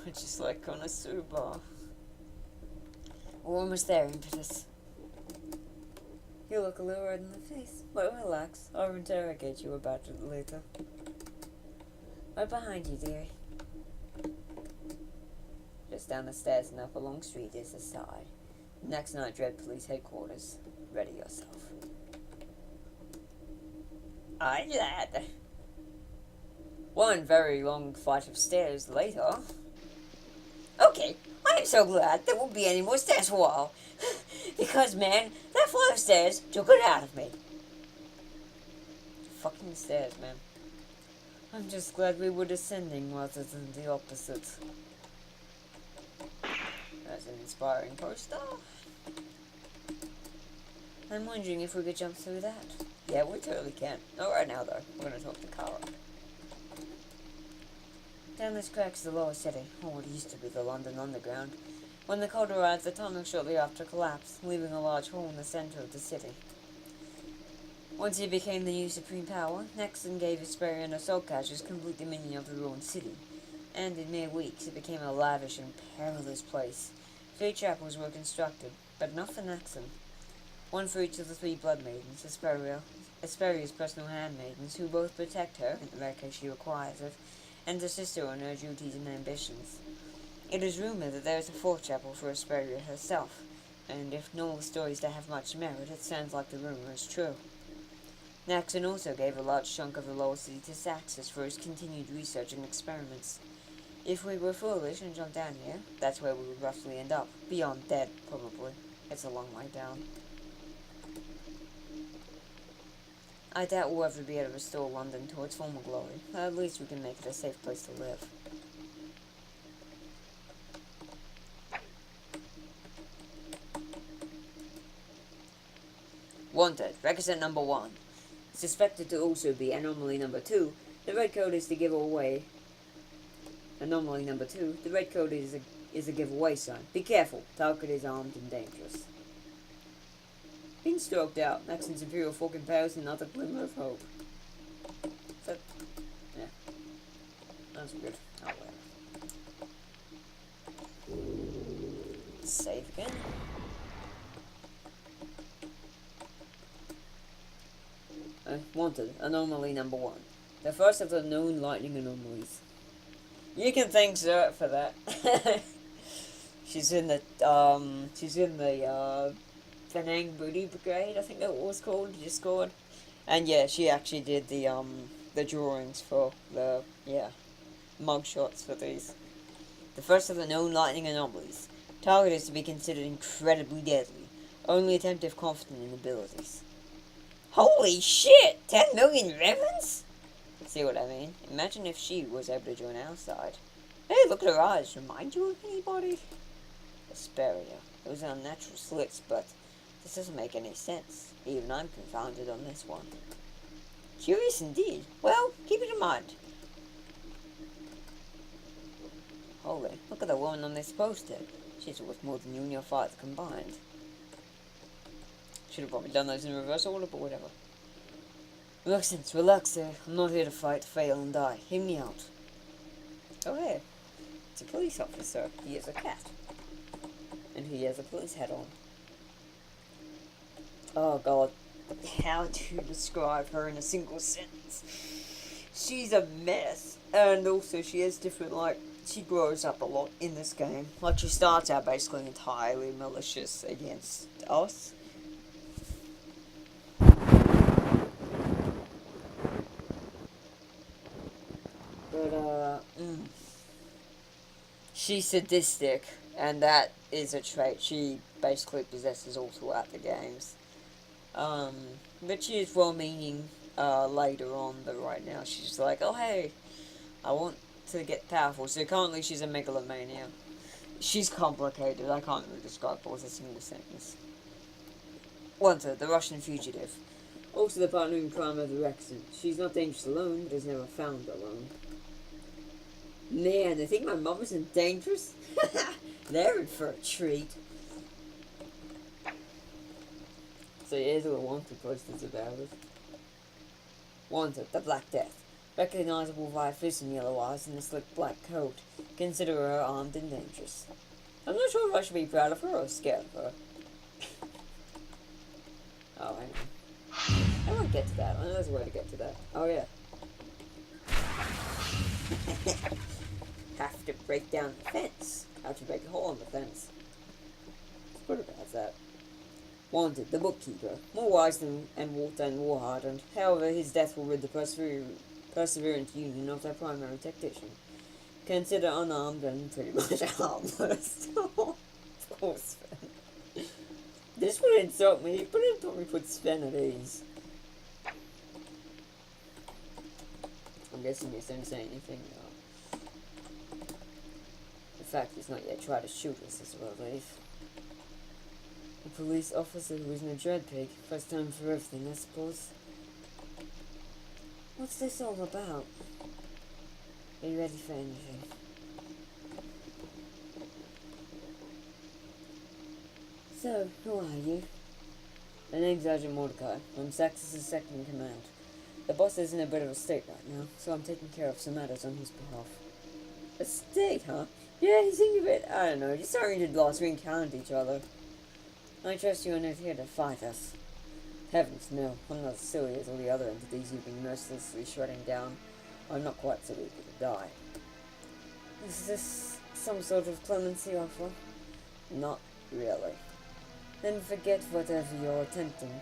Speaker 1: Just like on a bar. We're almost there, Impetus. You look a little red in the face, but relax. I'll interrogate you about it later. Right behind you, dearie. Just down the stairs and up a long street is the side. Next night, Dread Police Headquarters. Ready yourself. Aye, lad. One very long flight of stairs later. Okay, I am so glad there won't be any more stairs for a while. Because, man, that flight of stairs took it out of me. Fucking stairs, man. I'm just glad we were descending rather than the opposite. That's an inspiring poster. I'm wondering if we could jump through that. Yeah, we totally can. Not right now, though. We're gonna talk to Kara. Down this crack is the lower city, or what used to be the London Underground. When the code arrived, the tunnel shortly after collapsed, leaving a large hole in the center of the city. Once he became the new supreme power, Nexon gave Hesperia and assault catchers complete dominion of the ruined city, and in mere weeks it became a lavish and perilous place. 3 chapels were constructed, but not for Nexon. One for each of the 3 blood maidens, Hesperia's personal handmaidens, who both protect her, in the rare case she requires it, and her sister on her duties and ambitions. It is rumored that there is a 4th chapel for Hesperia herself, and if none of the stories to have much merit, it sounds like the rumor is true. Nexon also gave a large chunk of the lower city to Saxus for his continued research and experiments. If we were foolish and jumped down here, that's where we would roughly end up. Beyond dead, probably. It's a long way down. I doubt we'll ever be able to restore London to its former glory. At least we can make it a safe place to live. Wanted. Requisite number 1. Suspected to also be anomaly number 2. The red code is to give away. Anomaly number 2. The red code is a giveaway sign. Be careful. Target is armed and dangerous. Been stroked out. Nexon's Imperial Fork and Powers, another glimmer of hope. So, yeah. That's good. Oh well. Save again. Wanted. Anomaly number 1. The first of the known lightning anomalies. You can thank Zert for that. she's in the Penang Booty Brigade, I think that was called, Discord. And yeah, she actually did the drawings for the, mugshots for these. The first of the known lightning anomalies. Target is to be considered incredibly deadly. Only attempt if confident in abilities. Holy shit! 10 million Revens? See what I mean? Imagine if she was able to join our side. Hey, look at her eyes. Remind you of anybody? Hesperia. Those are unnatural slits, but this doesn't make any sense. Even I'm confounded on this one. Curious indeed. Well, keep it in mind. Holy, look at the woman on this poster. She's worth more than you and your father combined. Should have probably done those in reverse order, but whatever. Relax, sir. I'm not here to fight, fail, and die. Hear me out. Oh, hey. It's a police officer. He is a cat. And he has a police hat on. Oh, God. How to describe her in a single sentence? She's a mess. And also, she has different, she grows up a lot in this game. She starts out basically entirely malicious against us. But, she's sadistic, and that is a trait she basically possesses all throughout the games. But she is well-meaning, later on, but right now she's like, oh hey, I want to get powerful. So currently she's a megalomania. She's complicated, I can't really describe her with a single sentence. Wanted, the Russian fugitive. Also the partner in crime of the Rexon. She's not dangerous alone, but is never found alone. Man, I think my mom isn't dangerous. They're in for a treat. see either wanted posters about it. Wanted, the Black Death. Recognizable via fearsome yellow eyes and a slick black coat. Consider her armed and dangerous. I'm not sure if I should be proud of her or scared of her. Oh, hang on. I won't get to that. I know there's a way to get to that. Oh, yeah. Have to break down the fence. Have to break a hole in the fence. What about that? Wanted, the bookkeeper. More wise than war-hardened. However, his death will rid the Perseverance Union of their primary tactician. Consider unarmed and pretty much harmless. Of course, Sven. This would insult me, but it probably put Sven at ease. I'm guessing he didn't say anything, though. The fact he's not yet tried to shoot us is a relief. A police officer who isn't a dread pig. First time for everything, I suppose. What's this all about? Are you ready for anything? So, who are you? My name's Sergeant Mordecai. I'm Saxus' second in command. The boss is in a bit of a state right now, so I'm taking care of some matters on his behalf. A state, huh? Yeah, he's thinking a bit, I don't know, just oriented lost we encountered each other. I trust you are not here to fight us. Heavens, no. I'm not as silly as all the other entities you've been mercilessly shredding down. I'm not quite so eager to die. Is this some sort of clemency offer? Not really. Then forget whatever you're attempting.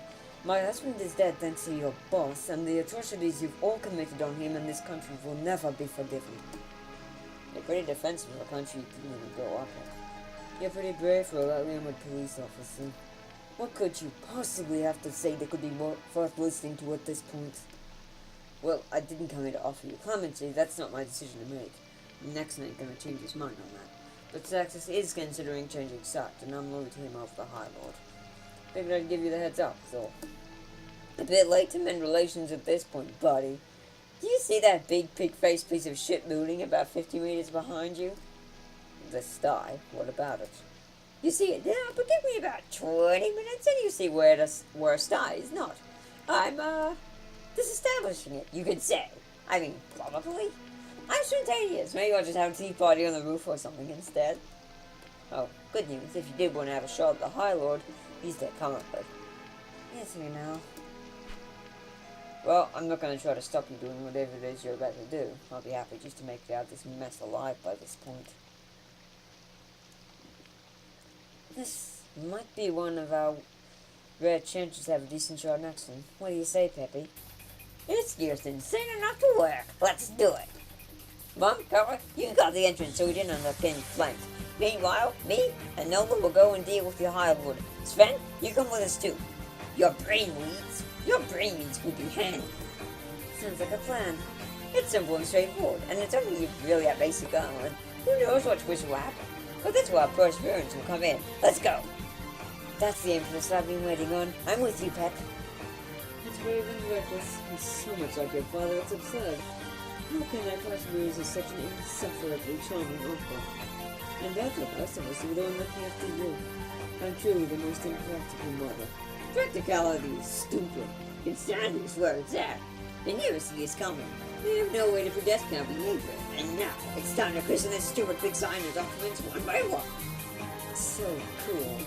Speaker 1: My husband is dead thanks to your boss, and the atrocities you've all committed on him and this country will never be forgiven. You're pretty defensive of a country you didn't even grow up in. You're pretty brave for a lightly armored police officer. What could you possibly have to say that could be more worth listening to at this point? Well, I didn't come here to offer you clemency. That's not my decision to make. Nixon ain't gonna change his mind on that. But Saxus is considering changing sides, and I'm loyal to him over the High Lord. Figured I'd give you the heads up, so. A bit late to mend relations at this point, buddy. Do you see that big pig-faced piece of shit moving about 50 meters behind you? The sty. What about it? You see it now, but give me about 20 minutes and you see where a sty is not. I'm, disestablishing it, you could say. I mean, probably. I'm spontaneous. Maybe I'll just have a tea party on the roof or something instead. Oh, good news. If you did want to have a shot at the High Lord, he's dead currently. Yes, you know. Well, I'm not going to try to stop you doing whatever it is you're about to do. I'll be happy just to make it out of this mess alive by this point. This might be one of our rare chances to have a decent shot next one. What do you say, Peppy? It's just insane enough to work. Let's do it. Mom, Carla, you got the entrance so we didn't end up getting flanked. Meanwhile, me and Nova will go and deal with the High Lord. Sven, you come with us too. Your brain needs will be handy. Sounds like a plan. It's simple and straightforward, and it's only really a basic armor. Who knows what twist will happen? But that's where our Perseverance will come in. Let's go. That's the infamous I've been waiting on. I'm with you, Pep. It's brave and reckless. He's so much like your father, it's absurd. How can that Perseverance is such an insufferably charming uncle? And that of us is the one looking after you. I'm truly the most impractical mother. Practicality is stupid. Insanity is where it's at. They never see us coming. They have no way to predict our behavior. And now, it's time to christen this stupid big sign of documents one by one. So cool.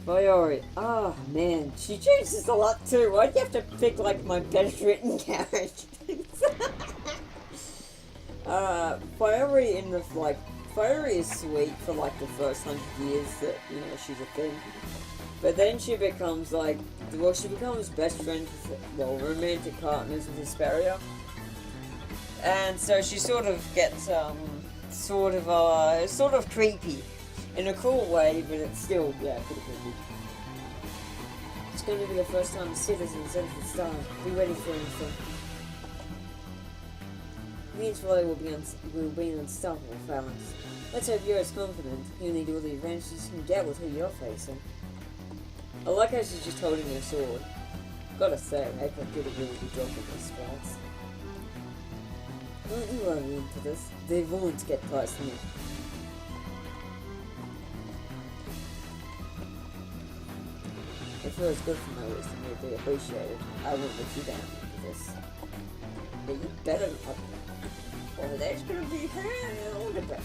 Speaker 1: Fiore. Oh man, she changed this a lot too. Why'd you have to pick like my best written characters? Fiore in the Fiore is sweet for like the first 100 years that, you know, she's a thing. But then she becomes like, well, she becomes best friends with, well, romantic partners with Hesperia. And so she sort of gets, sort of creepy. In a cool way, but it's still, yeah, pretty creepy. It's going to be the first time citizens enter the star. Be ready for anything. Means Floyd will be an unstoppable phalanx. Let's hope you're as confident. You need all the advantages you can get with who you're facing. I like how she's just holding her sword. Gotta say, April did a really good job with these sprites. Aren't you really into this? They want to get past me. It feels good for my wisdom to be appreciated. I won't let you down for this. But you better not. Or there's gonna be hell to pay.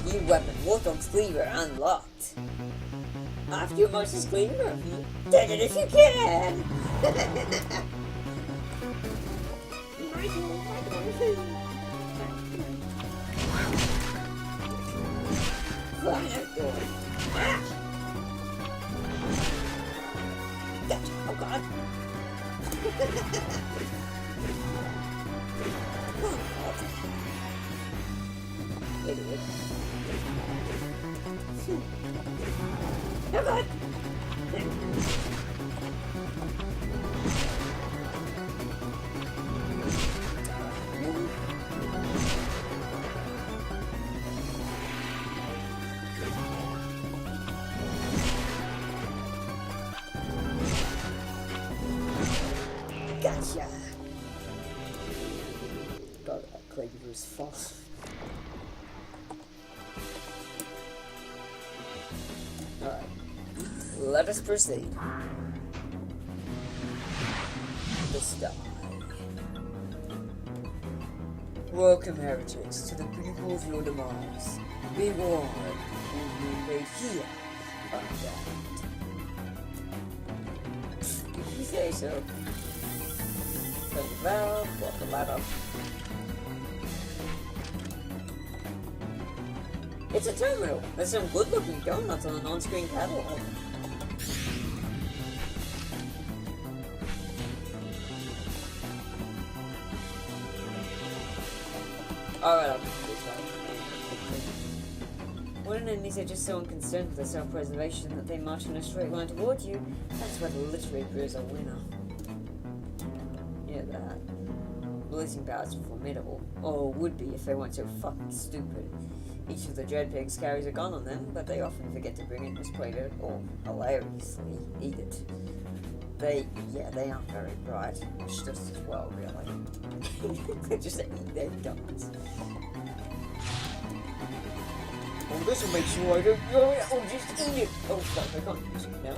Speaker 1: New weapon, Warthog's Cleaver unlocked. After your monster's cleaver, take it if you can! Flying out door. Gotcha. Oh god. Oh god. Idiot. Oh god. Gotcha. God, that Crazy was false. Alright. Let us proceed. The sky. Welcome, heretics, to the pinnacle of your demise. Be warned, you may here undamned. If you say so. Turn the valve, walk the ladder. It's a terminal. There's some good-looking donuts on an on-screen catalog. Alright, I'll do this one. When enemies are just so unconcerned with their self-preservation that they march in a straight line towards you, that's where the literary proves a winner. Yeah, that. Releasing powers are formidable, or would be if they weren't so fucking stupid. Each of the Dreadpigs carries a gun on them, but they often forget to bring it, misplay it, or hilariously eat it. They aren't very bright, which just as well, really. They just eat their guns. Well, this will make sure I don't go it, or just eat it! Oh fuck, I can't use it now.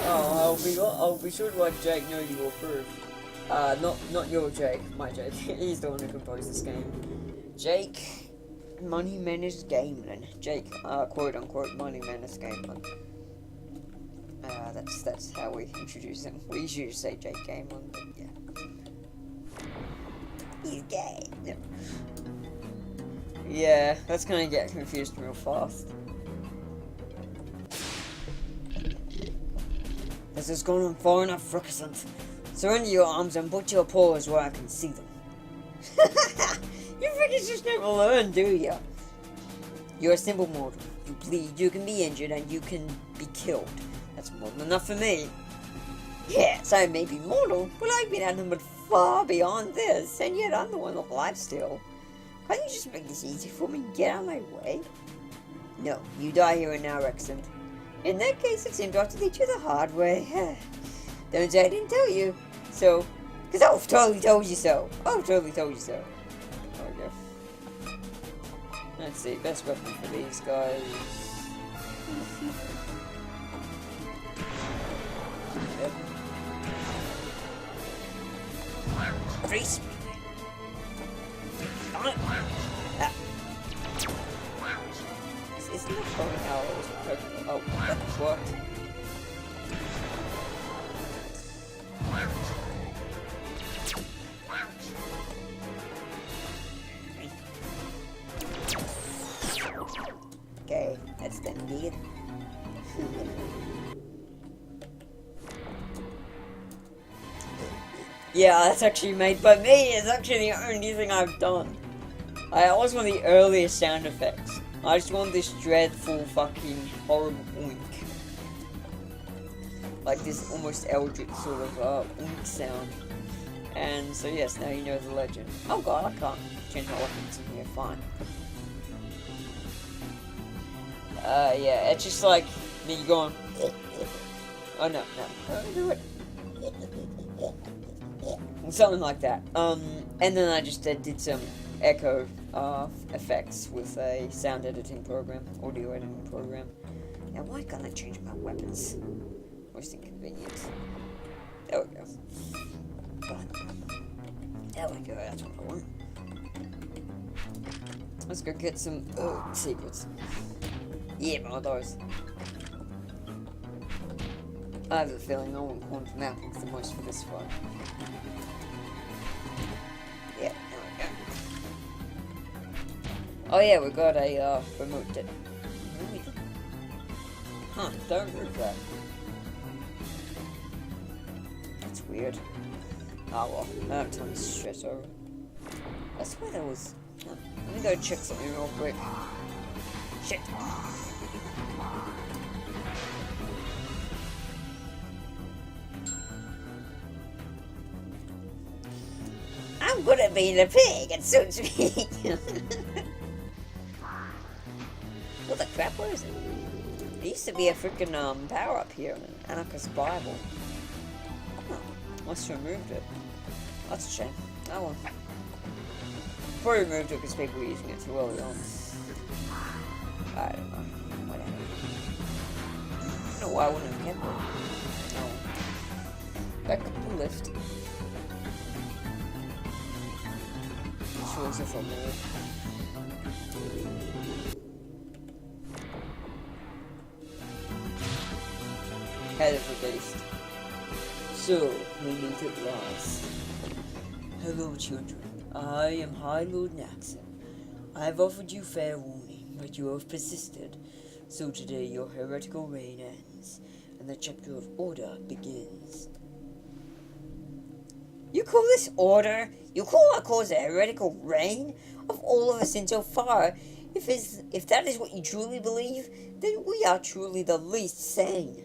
Speaker 1: I'll be sure to let Jake know you approve. Not your Jake, my Jake. He's the one who composed this game. Jake, Money Menace Gamelin. Jake, quote unquote, Money Menace Gamelin. That's how we introduce him. We usually just say Jake Gamelin, but yeah. He's gay. No. Yeah, that's gonna get confused real fast. This has gone on far enough, Frucasant. Surrender your arms and put your paws where I can see them. You freaking just never learn, do ya? You're a simple mortal. You bleed, you can be injured, and you can be killed. That's more than enough for me. Yes, I may be mortal, but I've been outnumbered far beyond this, and yet I'm the one alive still. Can't you just make this easy for me and get out of my way? No, you die here and now, Rexant. In that case, it seems I have to teach you the hard way. Don't say I didn't tell you. So, because I've totally told you so. Oh, totally told you so. Okay. Let's see, best weapon for these guys. Yep. Freeze! Darn it! Ah. Isn't that probably how it was Pokemon? Oh, that worked. Okay, that's them needed. Yeah, that's actually made by me. It's actually the only thing I've done. I always want the earliest sound effects. I just want this dreadful fucking horrible oink. Like this almost eldritch sort of oink sound. And so yes, now you know the legend. Oh god, I can't change my weapons in here, fine. Yeah, it's just like me going. Oh no, don't do it. Something like that. And then I just did some echo effects with a sound editing program, audio editing program. Now why can't I change my weapons? Most inconvenient. There we go. There we go, that's what I want. Let's go get some secrets. Yeah, more of those. I have a feeling I want quantum apples the most for this fight. Yeah, there we go. Oh yeah, we got a remote. Huh, don't move that. That's weird. Oh well, I don't have time to stress over it. That's why there was. Huh. Let me go check something real quick. Shit. I'm good at being a pig, it suits me. What the crap, where is it? There used to be a freaking power up here in Anarchist Bible. Oh, must have removed it. That's a shame. Oh well. Probably removed it because people were using it too early on. I don't know. Whatever. I don't know why I wouldn't have kept it. Oh. Back up the lift. Sure, if I'm there. Head of the beast. So, we meet at last. Hello, children. I am High Lord Naxon. I have offered you fair warning, but you have persisted. So today your heretical reign ends, and the chapter of order begins. You call this order? You call our cause a heretical reign? Of all of us insofar, if that is what you truly believe, then we are truly the least sane.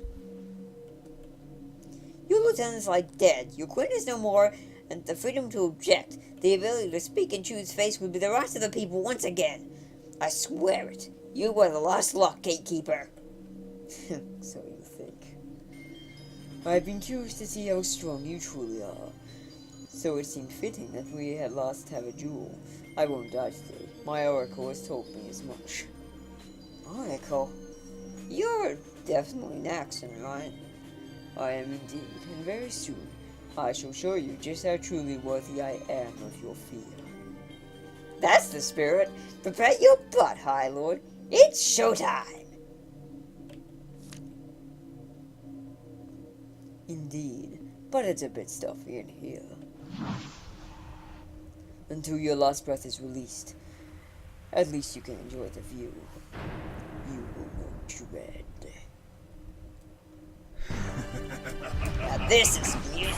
Speaker 1: Your lieutenants lie dead, your queen is no more, and the freedom to object, the ability to speak and choose face will be the right of the people once again. I swear it. You were the last lock, gatekeeper. So you think. I've been curious to see how strong you truly are. So it seemed fitting that we at last have a duel. I won't die today. My oracle has told me as much. Oracle? You're definitely Naxon, right? I am indeed, and very soon I shall show you just how truly worthy I am of your fear. That's the spirit. Prepare your butt, High Lord. It's showtime! Indeed, but it's a bit stuffy in here. Until your last breath is released, at least you can enjoy the view. You will know dread. Now this is music.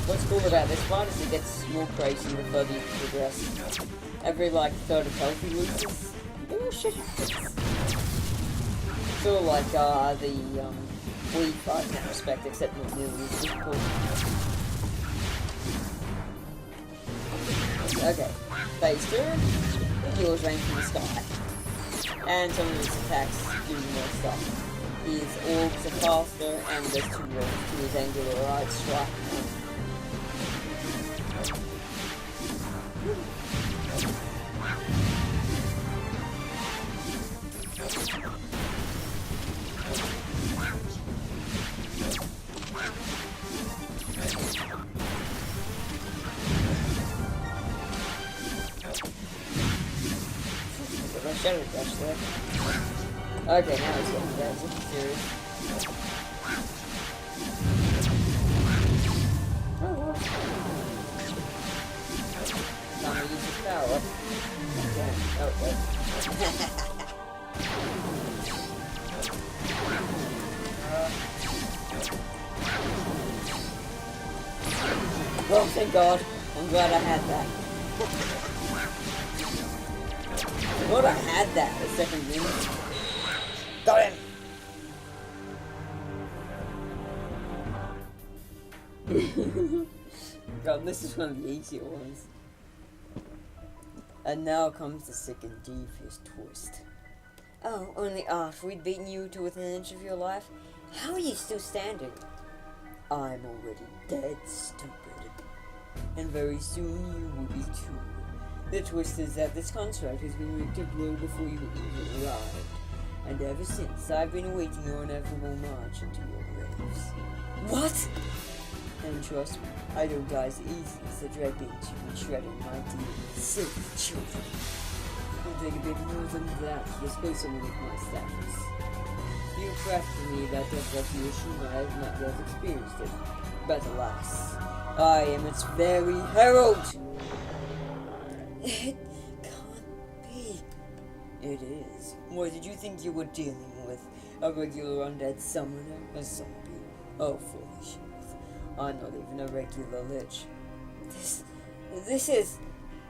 Speaker 1: What's cool about this one is it gets more crazy the further you progress. Every third of health he loses. Oh shit. Sort of like the Wii fight in that respect, except not nearly as difficult. Okay, phase 2, he was rain from the sky. And some of his attacks do more stuff. His orbs are faster, and there's 2 more to his angular right strike. Shadow Dash there. Okay, now he's getting down to serious. Oh well. Time to use his power. Okay. Well, thank God. I'm glad I had that. What I had that a second minute. Got him! God, this is one of the easier ones. And now comes the sick and devious twist. Oh, only after we'd beaten you to within an inch of your life? How are you still standing? I'm already dead, stupid. And very soon you will be too. The twist is that this contract has been rigged to blow before you even arrived. And ever since, I've been awaiting your inevitable march into your graves. What? And trust me, I don't die as easy as the dread beings you've been shredding my dear Sylph children. It'll take a bit more than that to displace someone with my status. You questioned me about death recognition, I have not yet experienced it. But alas, I am its very herald! It can't be. It is. What did you think you were dealing with? A regular undead summoner? A zombie? Oh, foolish youth. I'm not even a regular lich. This is...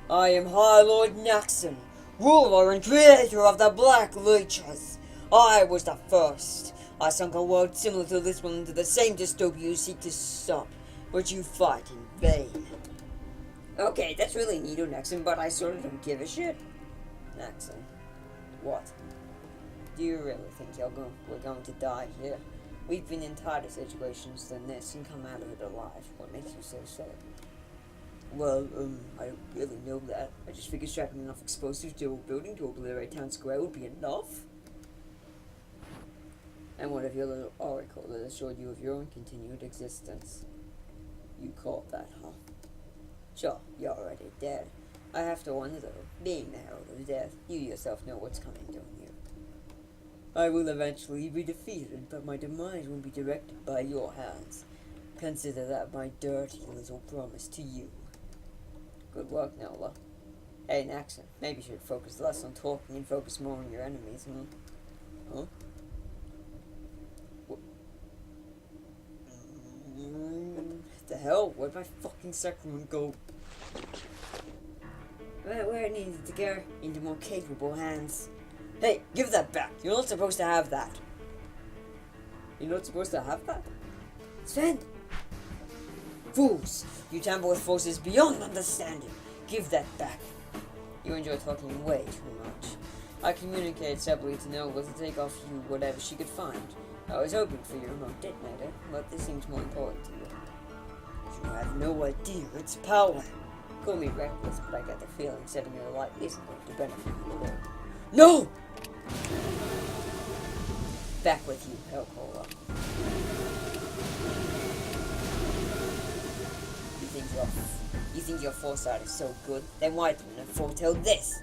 Speaker 1: I am High Lord Naxxon, ruler and creator of the Black Leeches. I was the first. I sunk a world similar to this one into the same dystopia you seek to stop, but you fight in vain. Okay, that's really neat, Naxxon, but I sort of don't give a shit. Naxxon, what? Do you really think we're going to die here? We've been in tighter situations than this and come out of it alive. What makes you so certain? Well, I don't really know that. I just figured strapping enough explosives to a building to obliterate town square would be enough. And what of your little oracle that assured you of your own continued existence? You call that, huh? Sure, you're already dead. I have to wonder though, being the herald of death, you yourself know what's coming, don't you? I will eventually be defeated, but my demise will be directed by your hands. Consider that my dirty little promise to you. Good work, Nola. Hey, Naxxon, maybe you should focus less on talking and focus more on your enemies, Huh? What the hell? Where'd my fucking sacrament go? Where it needed to go? Into more capable hands. Hey, give that back! You're not supposed to have that! You're not supposed to have that? Sven! Fools! You tamper with forces beyond understanding! Give that back! You enjoy talking way too much. I communicated subtly to Nola to take off you whatever she could find. I was hoping for your remote detonator, but this seems more important to you. You have no idea its power. Call me reckless, but I get the feeling setting it alight isn't going to benefit you at all. No! Back with you, Hellcaller. You think your foresight is so good? Then why didn't it foretell this?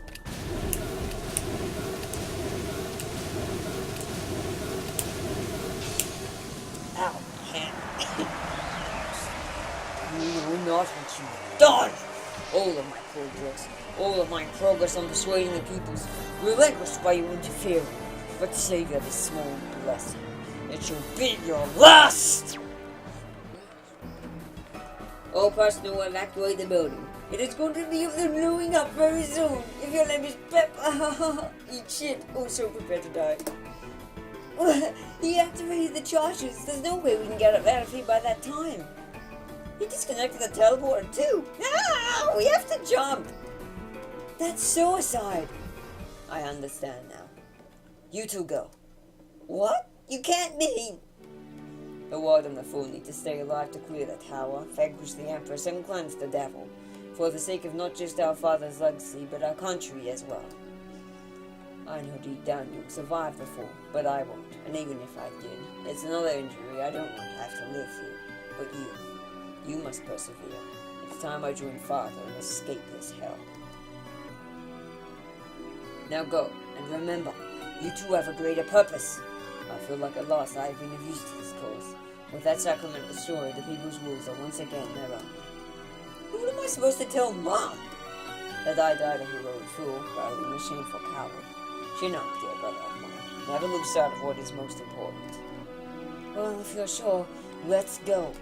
Speaker 1: Ow, hand. You know not what you've done! All of my progress, all of my progress on persuading the peoples, relinquished by you interfering. But savor this small blessing. It shall be your last! All personnel will evacuate the building. It is going to be blowing up very soon. If your name is Pep, eat shit. Also prepare to die. He activated the charges. There's no way we can get out of here by that time. He disconnected the teleporter too. Ah, we have to jump. That's suicide. I understand now. You two go. What? You can't be. The ward and the fool need to stay alive to clear the tower, vanquish the Empress, and cleanse the devil. For the sake of not just our father's legacy, but our country as well. I know deep down you'll survive the fall, but I won't. And even if I did, it's another injury I don't want to have to live through. But you must persevere. It's time I join Father and escape this hell. Now go, and remember, you two have a greater purpose. I feel like at last I have been of use to this cause. With that sacrament destroyed, the people's rules are once again their own. What am I supposed to tell Mom? That I died a heroic fool rather than a shameful coward. She knows, dear brother of mine. Never lose sight of what is most important. Well, if you're sure, let's go.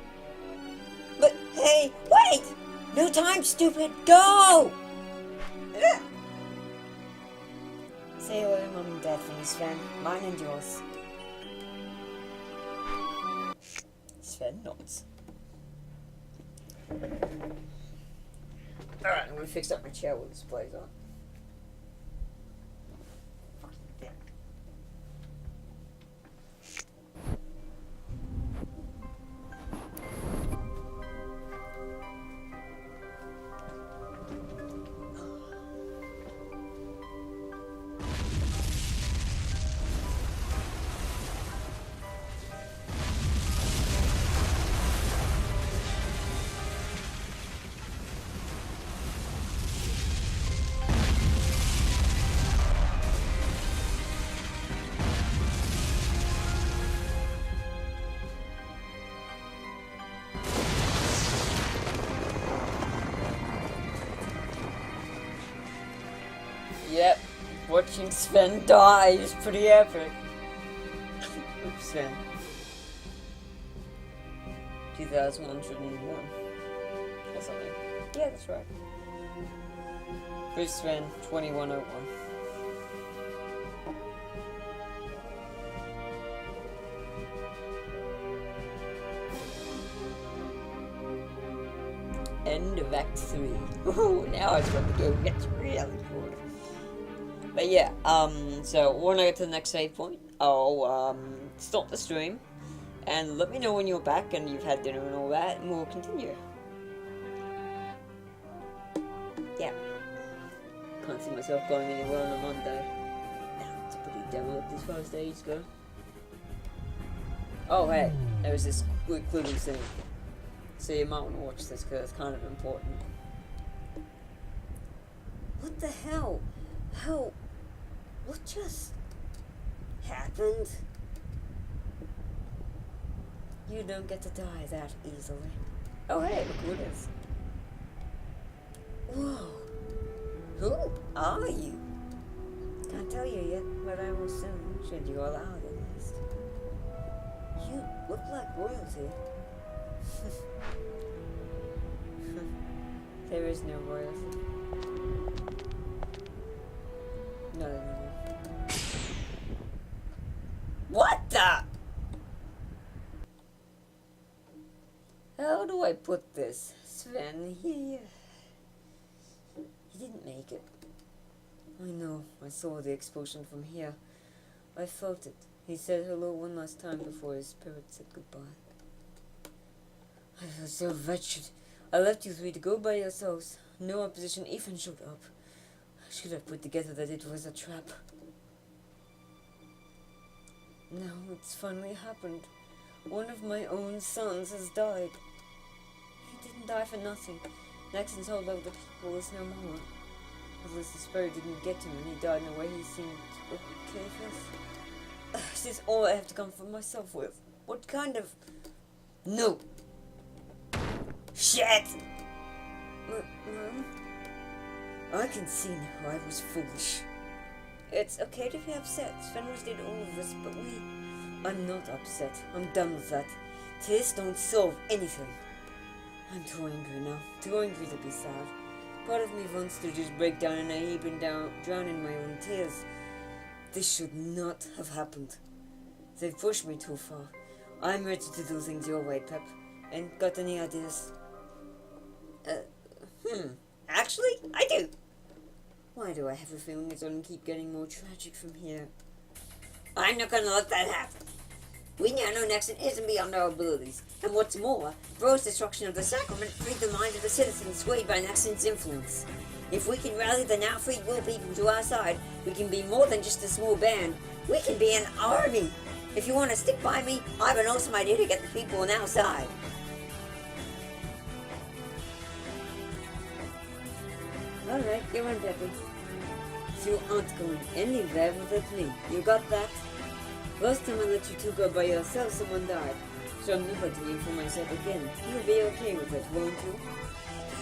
Speaker 1: But, hey, wait! No time, stupid! Go! Say hello to Mom and Dad for me, Sven. Mine and yours. Sven nods. Alright, I'm gonna fix up my chair with this plays on. Yep, watching Sven die is pretty epic. Oops, Sven. 2,101. Or something. Yeah, that's right. Bruce Sven, 2101. End of Act 3. Ooh, now it's when the game gets really good. But yeah, so when I get to the next save point, I'll stop the stream, and let me know when you're back and you've had dinner and all that, and we'll continue. Yeah. Can't see myself going anywhere on a Monday. It's a pretty developed as far as days go. Oh hey, there was this quick little thing. So you might want to watch this because it's kind of important. What the hell? What just happened? You don't get to die that easily. Oh hey, look who it is. Whoa. Who are you? Can't tell you yet, but I will soon, should you allow it at least. You look like royalty. There is no royalty. No. What the? How do I put this? Sven, he didn't make it. I know, I saw the explosion from here. I felt it. He said hello one last time before his spirit said goodbye. I felt so wretched. I left you three to go by yourselves. No opposition even showed up. I should have put together that it was a trap. Now it's finally happened. One of my own sons has died. He didn't die for nothing. Nexon's whole of the people is no more. At least the spirit didn't get him and he died in a way he seemed okay with. This is all I have to comfort myself with. What kind of... No! Shit! I can see now I was foolish. It's okay to be upset. Fenris did all of this, but I'm not upset. I'm done with that. Tears don't solve anything. I'm too angry now. Too angry to be sad. Part of me wants to just break down in a heap and drown in my own tears. This should not have happened. They've pushed me too far. I'm ready to do things your way, Pep. Ain't got any ideas? Actually, I do. Why do I have a feeling it's going to keep getting more tragic from here? I'm not going to let that happen. We now know Nexon isn't beyond our abilities. And what's more, Bro's destruction of the sacrament freed the minds of the citizens swayed by Nexon's influence. If we can rally the now freed will people to our side, we can be more than just a small band. We can be an army. If you want to stick by me, I have an awesome idea to get the people on our side. Alright, you're on, Peppy. You aren't going anywhere without me. You got that? Last time I let you two go by yourself, someone died. So I'm never doing it for myself again. You'll be okay with it, won't you?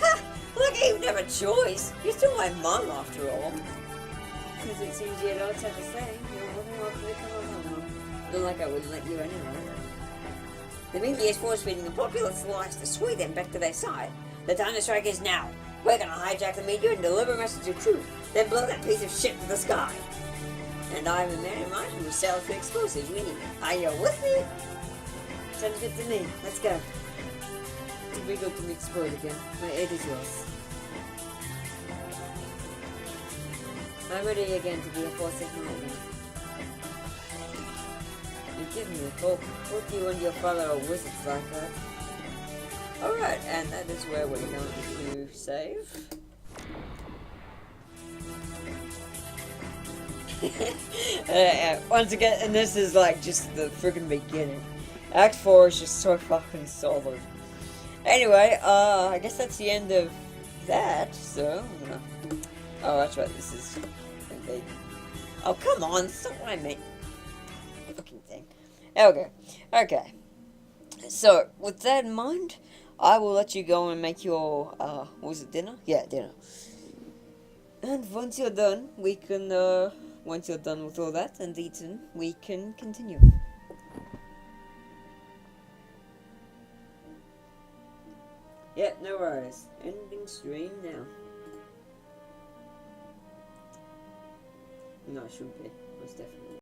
Speaker 1: Ha! Look, you have a choice. You're still my mom, after all. Since it seems you don't have a say, you're more than welcome to come along. Not like I wouldn't let you anyway. The media is force-feeding the populace lies to sway them back to their side. The time to strike is now. We're gonna hijack the media and deliver a message of truth, then blow that piece of shit to the sky. And I'm a man in mind who sells the explosives we need. Are you with me? Sounds good to me. Let's go. should we go to Nick's World again? My aid is yours. I'm ready again to be a force of lightning. You give me hope. Both you and your father are wizards like that. Alright, and that is where we're going to save. Once again, and this is like just the freaking beginning. Act 4 is just so fucking solid. Anyway, I guess that's the end of that, so I'm gonna... Oh, that's right, this is... Oh, come on, that's not what I meant. Fucking thing. Okay, okay. So, with that in mind, I will let you go and make your, was it dinner? Yeah, dinner. And once you're done, we can, once you're done with all that and eaten, we can continue. Yeah, no worries. Ending stream now. No, it should be. Most definitely.